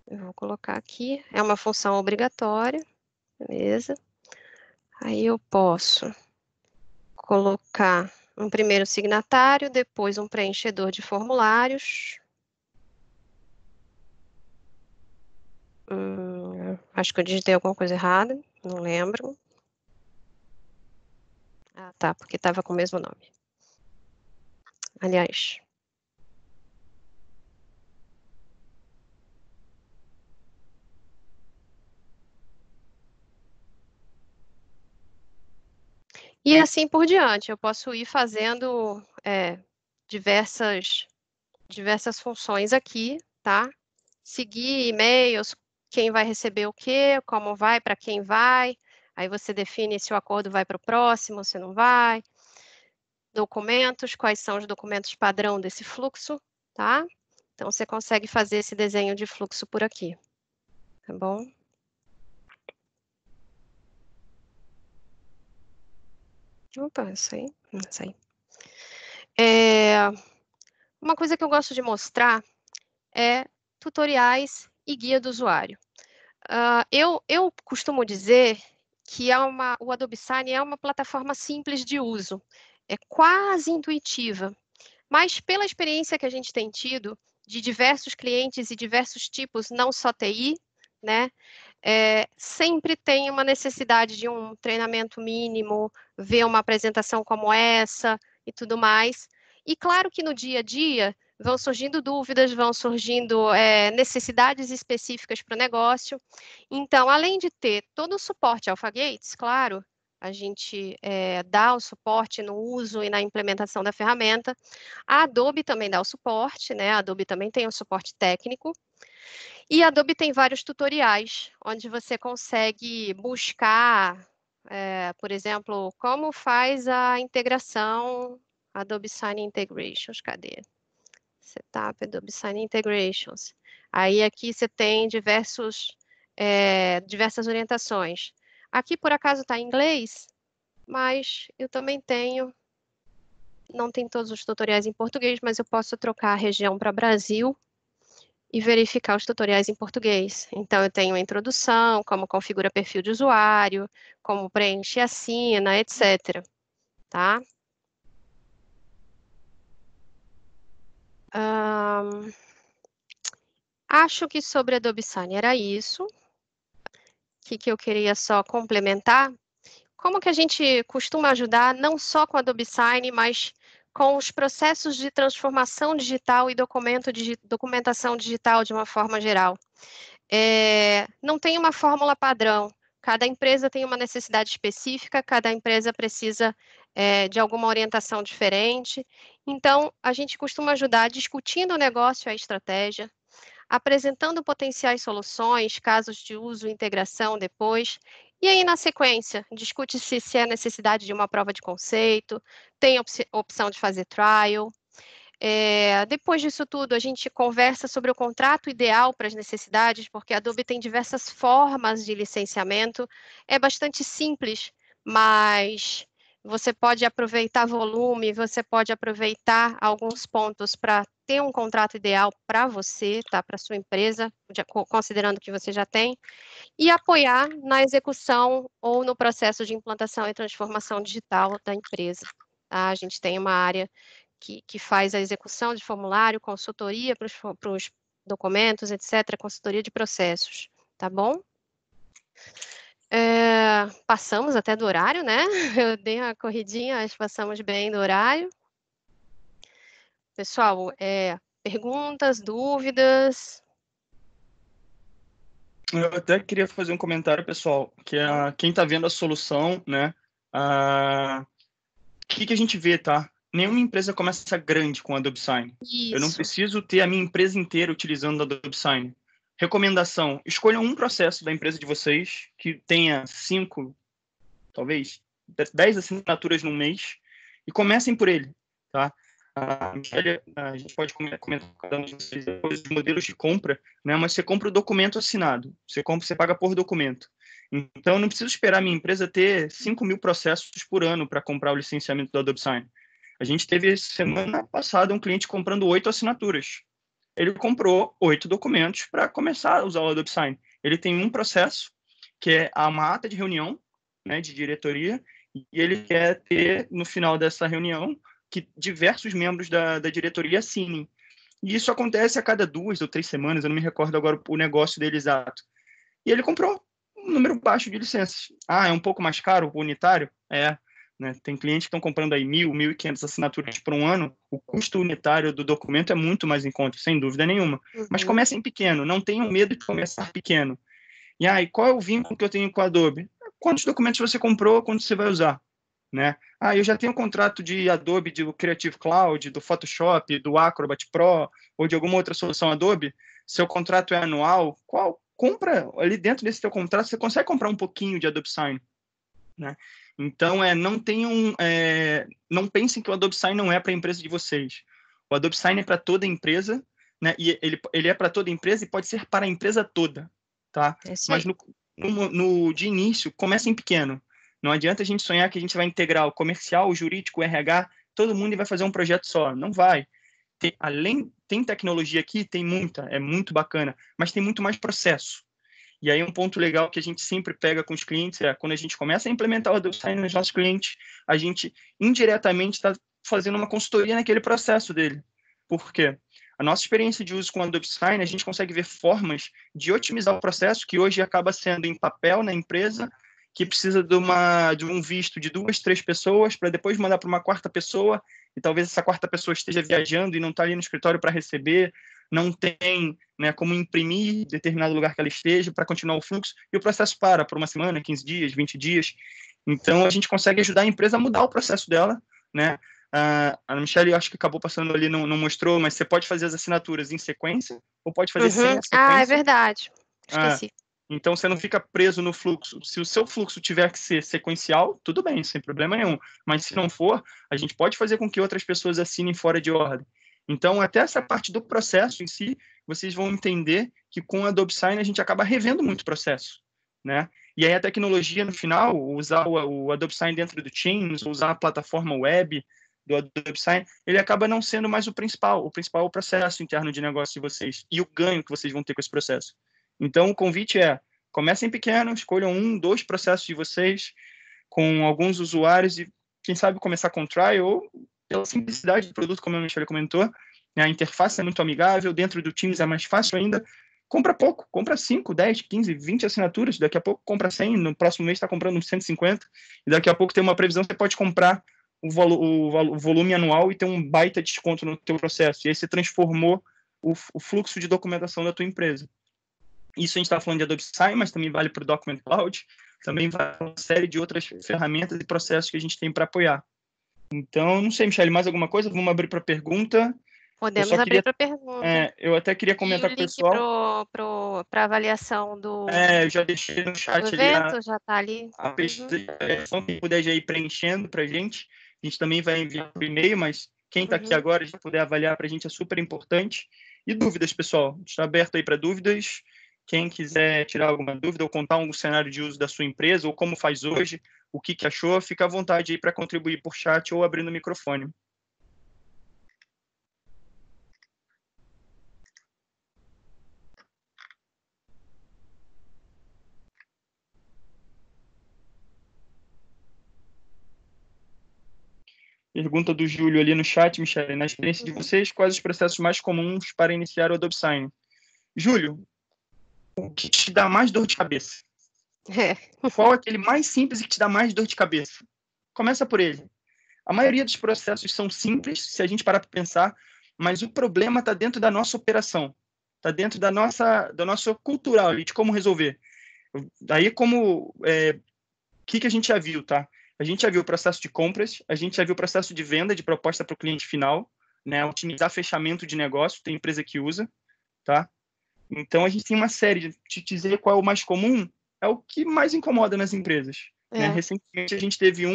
Eu vou colocar aqui, é uma função obrigatória, beleza? Aí eu posso colocar um primeiro signatário, depois um preenchedor de formulários. Acho que eu digitei alguma coisa errada, não lembro. Ah, tá, porque estava com o mesmo nome. Aliás. E assim por diante, eu posso ir fazendo diversas funções aqui, tá? Seguir e-mails, quem vai receber o quê, como vai, para quem vai. Aí você define se o acordo vai para o próximo, se não vai. Documentos, quais são os documentos padrão desse fluxo, tá? Então, você consegue fazer esse desenho de fluxo por aqui, tá bom? Opa, isso aí. Uma coisa que eu gosto de mostrar é tutoriais e guia do usuário. Eu costumo dizer que o Adobe Sign é uma plataforma simples de uso, é quase intuitiva, mas pela experiência que a gente tem tido de diversos clientes e diversos tipos, não só TI, né? Sempre tem uma necessidade de um treinamento mínimo, ver uma apresentação como essa e tudo mais. E claro que no dia a dia vão surgindo dúvidas, vão surgindo necessidades específicas para o negócio. Então, além de ter todo o suporte AlphaGates, claro, a gente dá o suporte no uso e na implementação da ferramenta. A Adobe também dá o suporte, né? A Adobe também tem o suporte técnico. E a Adobe tem vários tutoriais, onde você consegue buscar, por exemplo, como faz a integração Adobe Sign Integrations. Cadê? Setup Adobe Sign Integrations. Aí aqui você tem diversas orientações. Aqui, por acaso, está em inglês, mas eu também tenho, não tem todos os tutoriais em português, mas eu posso trocar a região para Brasil e verificar os tutoriais em português. Então, eu tenho a introdução, como configura perfil de usuário, como preenche e assina, etc. Tá? Acho que sobre Adobe Sign era isso. O que eu queria só complementar? Como que a gente costuma ajudar, não só com a Adobe Sign, mas com os processos de transformação digital e documentação digital de uma forma geral. Não tem uma fórmula padrão, Cada empresa tem uma necessidade específica, cada empresa precisa de alguma orientação diferente. Então, a gente costuma ajudar discutindo o negócio e a estratégia, apresentando potenciais soluções, casos de uso e integração depois. E aí, na sequência, discute-se se é necessidade de uma prova de conceito, tem opção de fazer trial. Depois disso tudo, a gente conversa sobre o contrato ideal para as necessidades, porque a Adobe tem diversas formas de licenciamento. É bastante simples, mas você pode aproveitar volume, você pode aproveitar alguns pontos para ter um contrato ideal para você, tá? Para sua empresa, considerando que você já tem, e apoiar na execução ou no processo de implantação e transformação digital da empresa. Tá? A gente tem uma área que faz a execução de formulário, consultoria para os documentos, etc., consultoria de processos, tá bom? Passamos até do horário, né? Eu dei uma corridinha, mas passamos bem do horário. Pessoal, perguntas, dúvidas? Eu até queria fazer um comentário, pessoal, que quem está vendo a solução, né? O que a gente vê, tá? Nenhuma empresa começa grande com Adobe Sign. Isso. Eu não preciso ter a minha empresa inteira utilizando o Adobe Sign. Recomendação, escolham um processo da empresa de vocês que tenha 5, talvez 10 assinaturas num mês e comecem por ele, tá? A gente pode comentar com cada um de vocês depois os modelos de compra, né? Mas você compra o documento assinado, você paga por documento. Então, eu não preciso esperar a minha empresa ter 5.000 processos por ano para comprar o licenciamento do Adobe Sign. A gente teve semana passada um cliente comprando 8 assinaturas. Ele comprou 8 documentos para começar a usar o Adobe Sign. Ele tem um processo, que é uma ata de reunião, né, de diretoria, e ele quer ter, no final dessa reunião, que diversos membros da diretoria assinem. E isso acontece a cada 2 ou 3 semanas, eu não me recordo agora o negócio dele exato. E ele comprou um número baixo de licenças. É um pouco mais caro o unitário? Né? Tem clientes que estão comprando aí 1.000, 1.500 assinaturas por um ano. O custo unitário do documento é muito mais em conta, sem dúvida nenhuma. Uhum. Mas comecem pequeno, não tenham medo de começar pequeno. E qual é o vínculo que eu tenho com a Adobe? Quantos documentos você comprou, quantos você vai usar? Né? Eu já tenho um contrato de Adobe, do Creative Cloud, do Photoshop, do Acrobat Pro, ou de alguma outra solução Adobe. Seu contrato é anual, compra ali dentro desse teu contrato, você consegue comprar um pouquinho de Adobe Sign, né? Então, não pensem que o Adobe Sign não é para a empresa de vocês. O Adobe Sign é para toda empresa, né? E ele é para toda empresa e pode ser para a empresa toda, tá? Mas de início, comecem pequeno. Não adianta a gente sonhar que a gente vai integrar o comercial, o jurídico, o RH, todo mundo e vai fazer um projeto só. Não vai. Tem tecnologia aqui, tem muita, é muito bacana, mas tem muito mais processo. E aí um ponto legal que a gente sempre pega com os clientes quando a gente começa a implementar o Adobe Sign nos nossos clientes, a gente indiretamente está fazendo uma consultoria naquele processo dele. Por quê? A nossa experiência de uso com o Adobe Sign, a gente consegue ver formas de otimizar o processo que hoje acaba sendo em papel na empresa, que precisa de um visto de 2, 3 pessoas para depois mandar para uma quarta pessoa, e talvez essa quarta pessoa esteja viajando e não está ali no escritório para receber, não tem, né, como imprimir em determinado lugar que ela esteja para continuar o fluxo, e o processo para por uma semana, 15 dias, 20 dias. Então, a gente consegue ajudar a empresa a mudar o processo dela, né? A Michelle, acho que acabou passando ali, não mostrou, mas você pode fazer as assinaturas em sequência, ou pode fazer sem a sequência. É verdade. Esqueci. Então, você não fica preso no fluxo. Se o seu fluxo tiver que ser sequencial, tudo bem, sem problema nenhum. Mas se não for, a gente pode fazer com que outras pessoas assinem fora de ordem. Então, até essa parte do processo em si, vocês vão entender que com a Adobe Sign a gente acaba revendo muito processo, né? E aí a tecnologia, no final, usar o Adobe Sign dentro do Teams, usar a plataforma web do Adobe Sign, ele acaba não sendo mais o principal. O principal é o processo interno de negócio de vocês e o ganho que vocês vão ter com esse processo. Então, o convite comecem pequeno, escolham 1, 2 processos de vocês com alguns usuários e, quem sabe, começar com trial ou pela simplicidade do produto, como a Michelle comentou. A interface é muito amigável, dentro do Teams é mais fácil ainda. Compra pouco, compra 5, 10, 15, 20 assinaturas, daqui a pouco compra 100, no próximo mês está comprando uns 150, e daqui a pouco tem uma previsão, você pode comprar o volume anual e ter um baita desconto no teu processo. E aí você transformou o fluxo de documentação da tua empresa. Isso a gente está falando de Adobe Sign, mas também vale para o Document Cloud, também vale para uma série de outras ferramentas e processos que a gente tem para apoiar. Então, não sei, Michele, mais alguma coisa? Vamos abrir para pergunta. Podemos abrir para pergunta. Eu até queria comentar com o pessoal. E o link para avaliação do eu já deixei no chat do ali evento, já está ali. a pesquisa, quem puder já ir preenchendo para a gente. A gente também vai enviar por e-mail, mas quem está aqui agora já puder avaliar para a gente é super importante. E dúvidas, pessoal? Está aberto aí para dúvidas. Quem quiser tirar alguma dúvida ou contar um cenário de uso da sua empresa ou como faz hoje, o que achou, fica à vontade aí para contribuir por chat ou abrindo o microfone. Pergunta do Júlio ali no chat, Michele. Na experiência de vocês, quais os processos mais comuns para iniciar o Adobe Sign? Júlio, o que te dá mais dor de cabeça? Qual é aquele mais simples e que te dá mais dor de cabeça? Começa por ele. A maioria dos processos são simples, se a gente parar para pensar, mas o problema está dentro da nossa operação. Está dentro da nossa cultural, de como resolver. Daí, o que a gente já viu, tá? A gente já viu o processo de compras, a gente já viu o processo de venda, de proposta para o cliente final, né? Otimizar fechamento de negócio, tem empresa que usa, tá? Então, a gente tem uma série de te dizer qual é o mais comum, é o que mais incomoda nas empresas. Né? Recentemente, a gente teve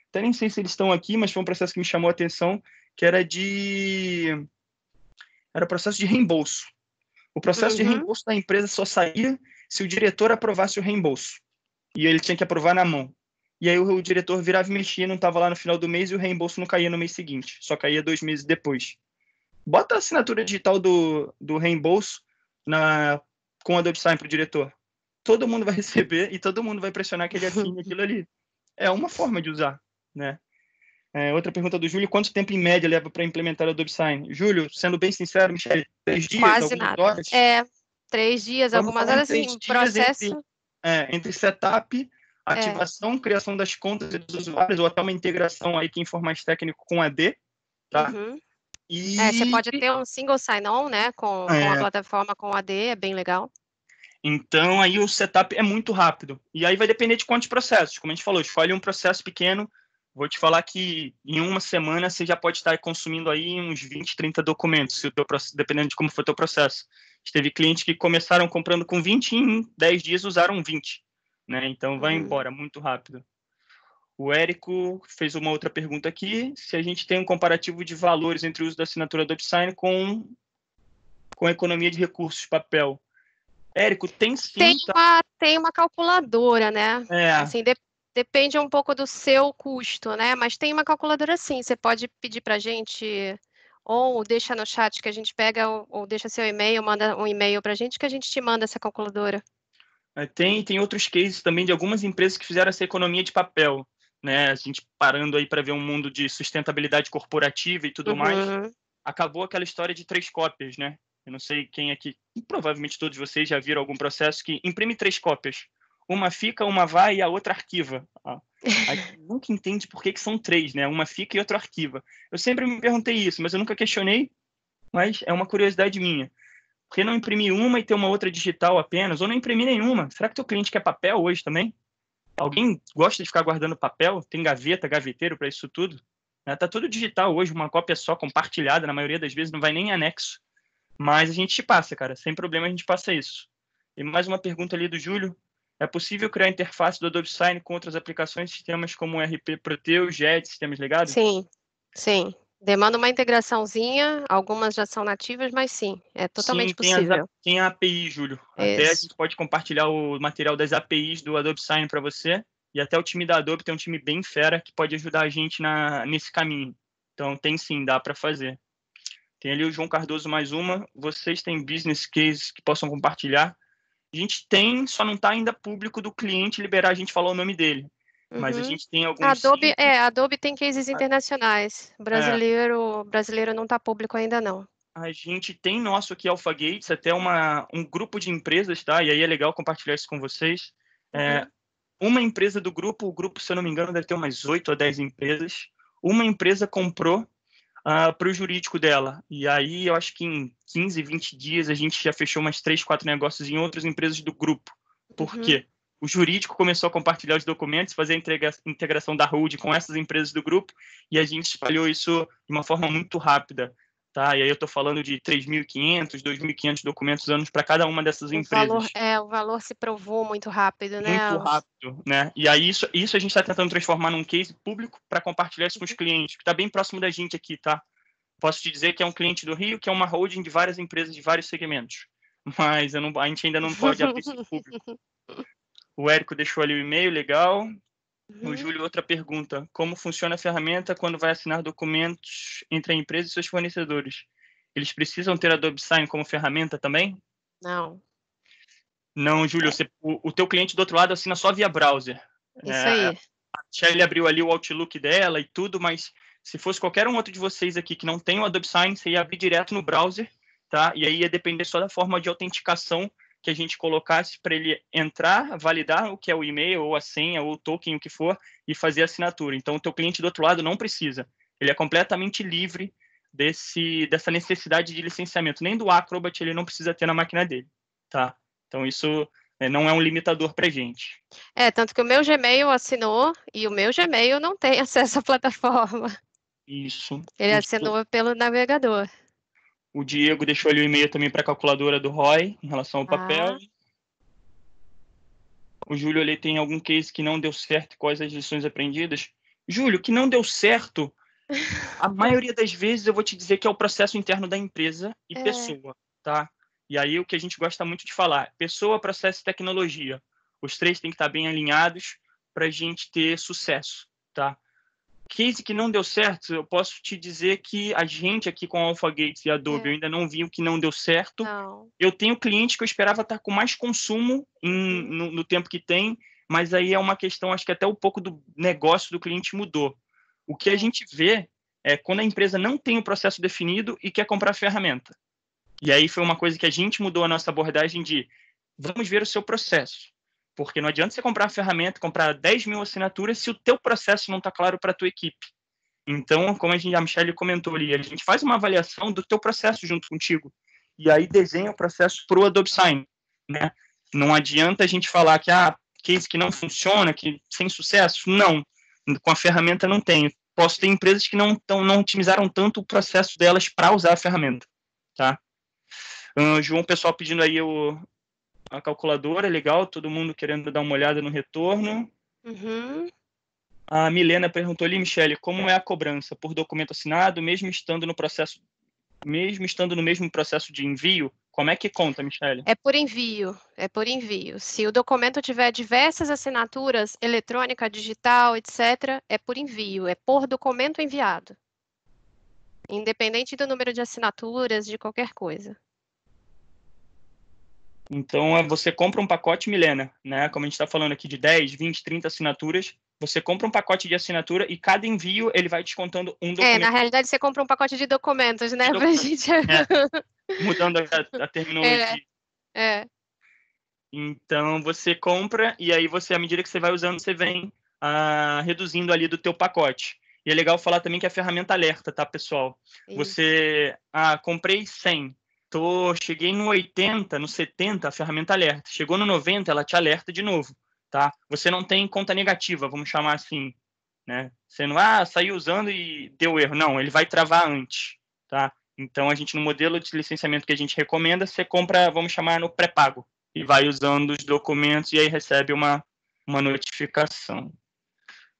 até nem sei se eles estão aqui, mas foi um processo que me chamou a atenção, que era o processo de reembolso. O processo de reembolso da empresa só saía se o diretor aprovasse o reembolso. E ele tinha que aprovar na mão. E aí o diretor virava e mexia, não estava lá no final do mês e o reembolso não caía no mês seguinte, só caía 2 meses depois. Bota a assinatura digital do reembolso com a Adobe Sign para o diretor. Todo mundo vai receber e todo mundo vai pressionar que ele assine aquilo ali. É uma forma de usar, né? Outra pergunta do Júlio: quanto tempo em média leva para implementar o Adobe Sign? Júlio, sendo bem sincero, Michele, 3 dias, quase algumas nada. horas? 3 dias, Vamos algumas falar horas, assim, processo... Entre setup, ativação, criação das contas dos usuários, ou até uma integração aí, quem for mais técnico, com AD, tá? Você pode ter um single sign-on, né, com a plataforma com AD, é bem legal. Então, aí o setup é muito rápido. E aí vai depender de quantos processos. Como a gente falou, escolhe um processo pequeno. Vou te falar que em uma semana você já pode estar consumindo aí uns 20, 30 documentos, dependendo de como for o teu processo. A gente teve clientes que começaram comprando com 20 e em 10 dias usaram 20. Né? Então, vai embora muito rápido. O Érico fez uma outra pergunta aqui. Se a gente tem um comparativo de valores entre o uso da assinatura Adobe Sign com a economia de recursos, papel. Érico, tem sim. Tem uma calculadora, né? Assim, depende um pouco do seu custo, né? Mas tem uma calculadora sim. Você pode pedir para a gente, ou deixa no chat que a gente pega, ou deixa seu e-mail, manda um e-mail para a gente que a gente te manda essa calculadora. Tem outros cases também de algumas empresas que fizeram essa economia de papel, né? A gente parando aí para ver um mundo de sustentabilidade corporativa e tudo mais. Acabou aquela história de 3 cópias, né? Eu não sei quem aqui, provavelmente todos vocês já viram algum processo que imprime 3 cópias. Uma fica, uma vai e a outra arquiva. A gente nunca entende por que são 3, né? Uma fica e outra arquiva. Eu sempre me perguntei isso, mas eu nunca questionei, mas é uma curiosidade minha. Por que não imprimir uma e ter uma outra digital apenas? Ou não imprimir nenhuma? Será que teu cliente quer papel hoje também? Alguém gosta de ficar guardando papel? Tem gaveta, gaveteiro para isso tudo? Tá tudo digital hoje, uma cópia só, compartilhada, na maioria das vezes não vai nem em anexo. Mas a gente passa, cara. Sem problema a gente passa isso. E mais uma pergunta ali do Júlio. É possível criar interface do Adobe Sign com outras aplicações, sistemas como RP Proteus, JET, sistemas legados? Sim. Demanda uma integraçãozinha, algumas já são nativas, mas sim, é totalmente possível. Tem a API, Júlio. Até a gente pode compartilhar o material das APIs do Adobe Sign para você. E até o time da Adobe tem um time bem fera que pode ajudar a gente nesse caminho. Então, tem sim, dá para fazer. Tem ali o João Cardoso mais uma. Vocês têm business cases que possam compartilhar? A gente tem, só não está ainda público do cliente liberar a gente falar o nome dele. Mas a gente tem alguns... A Adobe tem cases internacionais. Brasileiro não está público ainda, não. A gente tem nosso aqui, Alpha Gates, até um grupo de empresas, tá? E aí é legal compartilhar isso com vocês. Uma empresa do grupo, o grupo, se eu não me engano, deve ter umas 8 ou 10 empresas. Uma empresa comprou para o jurídico dela. E aí, eu acho que em 15, 20 dias, a gente já fechou umas 3, 4 negócios em outras empresas do grupo. Por quê? O jurídico começou a compartilhar os documentos, fazer a integração da hold com essas empresas do grupo, e a gente espalhou isso de uma forma muito rápida. Tá? E aí eu estou falando de 3.500, 2.500 documentos anos para cada uma dessas empresas. O valor se provou muito rápido, né? Muito rápido, né? E aí isso a gente está tentando transformar num case público para compartilhar isso com os clientes, que está bem próximo da gente aqui, tá? Posso te dizer que é um cliente do Rio, que é uma holding de várias empresas de vários segmentos. Mas a gente ainda não pode abrir isso público. O Érico deixou ali o e-mail, legal. O Júlio, outra pergunta. Como funciona a ferramenta quando vai assinar documentos entre a empresa e seus fornecedores? Eles precisam ter a Adobe Sign como ferramenta também? Não. Não, Júlio, o teu cliente do outro lado assina só via browser. Isso aí. A Shelly abriu ali o Outlook dela e tudo, mas se fosse qualquer um outro de vocês aqui que não tem o Adobe Sign, você ia abrir direto no browser, tá? E aí ia depender só da forma de autenticação que a gente colocasse para ele entrar, validar o que é o e-mail, ou a senha, ou o token, o que for, e fazer a assinatura. Então, o teu cliente do outro lado não precisa. Ele é completamente livre dessa necessidade de licenciamento. Nem do Acrobat ele não precisa ter na máquina dele, tá? Então, isso não é um limitador para a gente. Tanto que o meu Gmail assinou e o meu Gmail não tem acesso à plataforma. Isso. Ele assinou pelo navegador. O Diego deixou ali o e-mail também para a calculadora do ROI, em relação ao papel. O Júlio, ele tem algum case que não deu certo? Quais as lições aprendidas? Júlio, que não deu certo, a maioria das vezes eu vou te dizer que é o processo interno da empresa e pessoa, tá? E aí o que a gente gosta muito de falar, pessoa, processo e tecnologia. Os três têm que estar bem alinhados para a gente ter sucesso, tá? Case que não deu certo, eu posso te dizer que a gente aqui com a AlphaGates e Adobe, eu ainda não vi o que não deu certo. Não. Eu tenho cliente que eu esperava estar com mais consumo no tempo que tem, mas aí é uma questão, acho que até um pouco do negócio do cliente mudou. O que a gente vê é quando a empresa não tem o processo definido e quer comprar a ferramenta. E aí foi uma coisa que a gente mudou a nossa abordagem de vamos ver o seu processo. Porque não adianta você comprar a ferramenta, comprar 10 mil assinaturas se o teu processo não está claro para a tua equipe. Então, como a Michelle comentou ali, a gente faz uma avaliação do teu processo junto contigo. E aí desenha o processo para o Adobe Sign, né? Não adianta a gente falar que case que não funciona, que sem sucesso. Não, com a ferramenta não tem. Posso ter empresas que não otimizaram tanto o processo delas para usar a ferramenta, tá? João, pessoal pedindo aí a calculadora, legal, todo mundo querendo dar uma olhada no retorno. A Milena perguntou ali, Michele, como é a cobrança por documento assinado, mesmo estando no mesmo processo de envio? Como é que conta, Michele? É por envio. Se o documento tiver diversas assinaturas, eletrônica, digital, etc., é por envio, é por documento enviado. Independente do número de assinaturas, de qualquer coisa. Então, você compra um pacote, Milena, né? Como a gente está falando aqui de 10, 20, 30 assinaturas, você compra um pacote de assinatura e cada envio ele vai descontando um documento. Na realidade, você compra um pacote de documentos, né? Pra gente... Mudando a terminologia. Então, você compra e aí você, à medida que você vai usando, você vem reduzindo ali do teu pacote. E é legal falar também que a ferramenta alerta, tá, pessoal? Isso. Você, comprei 100. Cheguei no 80, no 70, a ferramenta alerta. Chegou no 90, ela te alerta de novo, tá? Você não tem conta negativa, vamos chamar assim, né? Você não, saiu usando e deu erro. Não, ele vai travar antes, tá? Então, a gente, no modelo de licenciamento que a gente recomenda, você compra, vamos chamar no pré-pago, e vai usando os documentos e aí recebe uma notificação.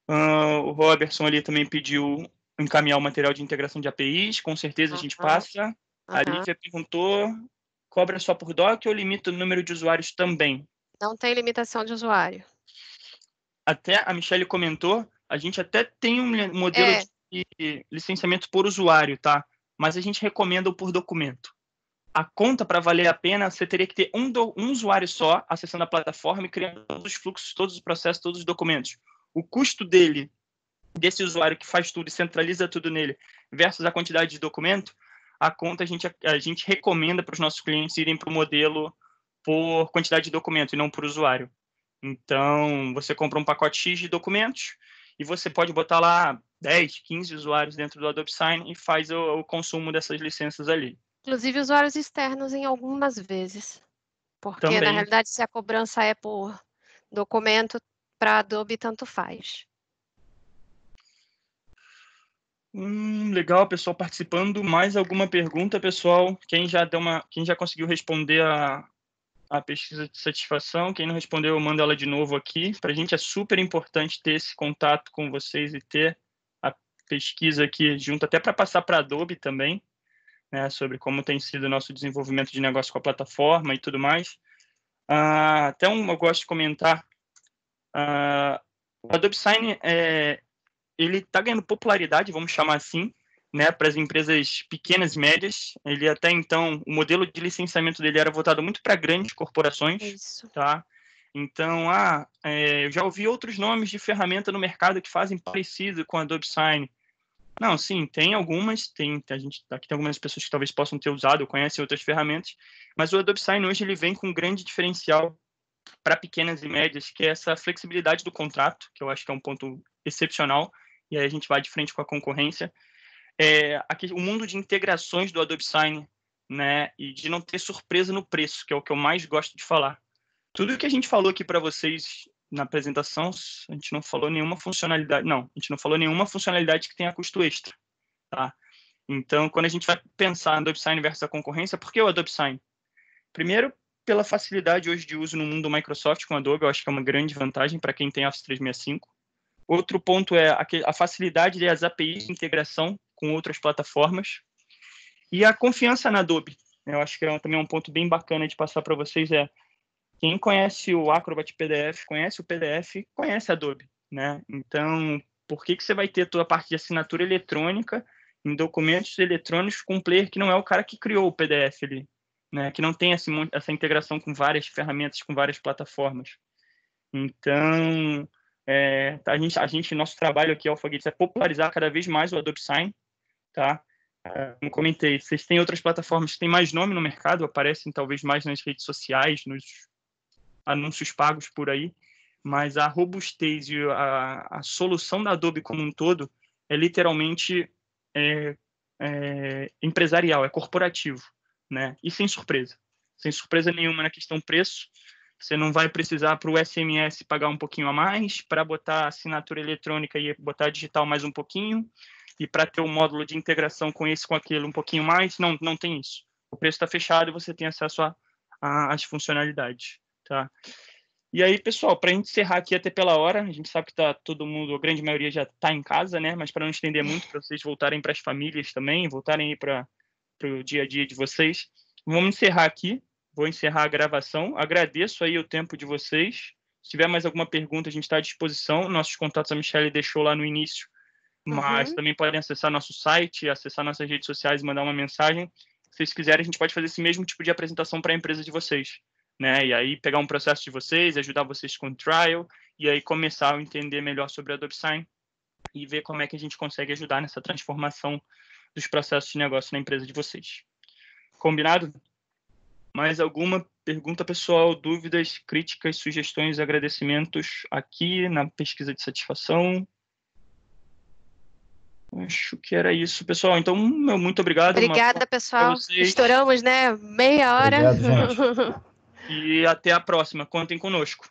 O Robertson ali também pediu encaminhar o material de integração de APIs, com certeza a gente passa. A Lívia perguntou, cobra só por doc ou limita o número de usuários também? Não tem limitação de usuário. Até a Michelle comentou, a gente até tem um modelo de licenciamento por usuário, tá? Mas a gente recomenda o por documento. A conta, para valer a pena, você teria que ter um usuário só acessando a plataforma e criando todos os fluxos, todos os processos, todos os documentos. O custo desse usuário que faz tudo e centraliza tudo nele, versus a quantidade de documento, a conta a gente recomenda para os nossos clientes irem para o modelo por quantidade de documento e não por usuário. Então, você compra um pacote X de documentos e você pode botar lá 10, 15 usuários dentro do Adobe Sign e faz o consumo dessas licenças ali. Inclusive usuários externos em algumas vezes. Porque, na Também. realidade, se a cobrança é por documento, para Adobe, tanto faz. Legal, pessoal participando. Mais alguma pergunta, pessoal? Quem já conseguiu responder a pesquisa de satisfação? Quem não respondeu, eu mando ela de novo aqui. Para a gente é super importante ter esse contato com vocês e ter a pesquisa aqui junto, até para passar para a Adobe também, né, sobre como tem sido o nosso desenvolvimento de negócio com a plataforma e tudo mais. Eu gosto de comentar, o Adobe Sign ele está ganhando popularidade, vamos chamar assim, né, para as empresas pequenas e médias. Ele até então, o modelo de licenciamento dele era voltado muito para grandes corporações. Isso. Tá? Então, eu já ouvi outros nomes de ferramenta no mercado que fazem parecido com a Adobe Sign. Não, sim, tem algumas, aqui tem algumas pessoas que talvez possam ter usado, conhecem outras ferramentas, mas o Adobe Sign hoje ele vem com um grande diferencial para pequenas e médias, que é essa flexibilidade do contrato, que eu acho que é um ponto excepcional, e aí a gente vai de frente com a concorrência. Aqui, o mundo de integrações do Adobe Sign, né, e de não ter surpresa no preço, que é o que eu mais gosto de falar. Tudo que a gente falou aqui para vocês na apresentação, a gente não falou nenhuma funcionalidade, que tenha custo extra, tá? Então, quando a gente vai pensar no Adobe Sign versus a concorrência, por que o Adobe Sign? Primeiro, pela facilidade hoje de uso no mundo do Microsoft com o Adobe, eu acho que é uma grande vantagem para quem tem Office 365. Outro ponto é a facilidade das APIs de integração com outras plataformas e a confiança na Adobe. Eu acho que também um ponto bem bacana de passar para vocês quem conhece o Acrobat PDF, conhece o PDF, conhece a Adobe, né? Então, por que você vai ter toda a parte de assinatura eletrônica em documentos eletrônicos com um player que não é o cara que criou o PDF ali, né? Que não tem essa integração com várias ferramentas, com várias plataformas. Então, nosso trabalho aqui, Alpha-Gates, é popularizar cada vez mais o Adobe Sign, tá? Como comentei, vocês têm outras plataformas que têm mais nome no mercado, aparecem talvez mais nas redes sociais, nos anúncios pagos por aí, mas a robustez e a solução da Adobe como um todo é literalmente empresarial, é corporativo, né? E sem surpresa nenhuma na questão preço. Você não vai precisar para o SMS pagar um pouquinho a mais, para botar assinatura eletrônica e botar digital mais um pouquinho, e para ter um módulo de integração com esse, com aquilo um pouquinho mais, não tem isso. O preço está fechado e você tem acesso às funcionalidades. Tá? E aí, pessoal, para a gente encerrar aqui até pela hora, a gente sabe que todo mundo, a grande maioria já está em casa, né? Mas para não estender muito, para vocês voltarem para as famílias também, voltarem aí para o dia a dia de vocês, vamos encerrar aqui. Vou encerrar a gravação. Agradeço aí o tempo de vocês. Se tiver mais alguma pergunta, a gente está à disposição. Nossos contatos a Michelle deixou lá no início, mas também podem acessar nosso site, acessar nossas redes sociais e mandar uma mensagem. Se vocês quiserem, a gente pode fazer esse mesmo tipo de apresentação para a empresa de vocês, né? E aí pegar um processo de vocês, ajudar vocês com o trial, e aí começar a entender melhor sobre a Adobe Sign e ver como é que a gente consegue ajudar nessa transformação dos processos de negócio na empresa de vocês. Combinado? Mais alguma pergunta, pessoal? Dúvidas, críticas, sugestões, agradecimentos aqui na pesquisa de satisfação? Acho que era isso, pessoal. Então, muito obrigado. Obrigada, pessoal. Estouramos, né? Meia hora. Obrigado, gente. E até a próxima. Contem conosco.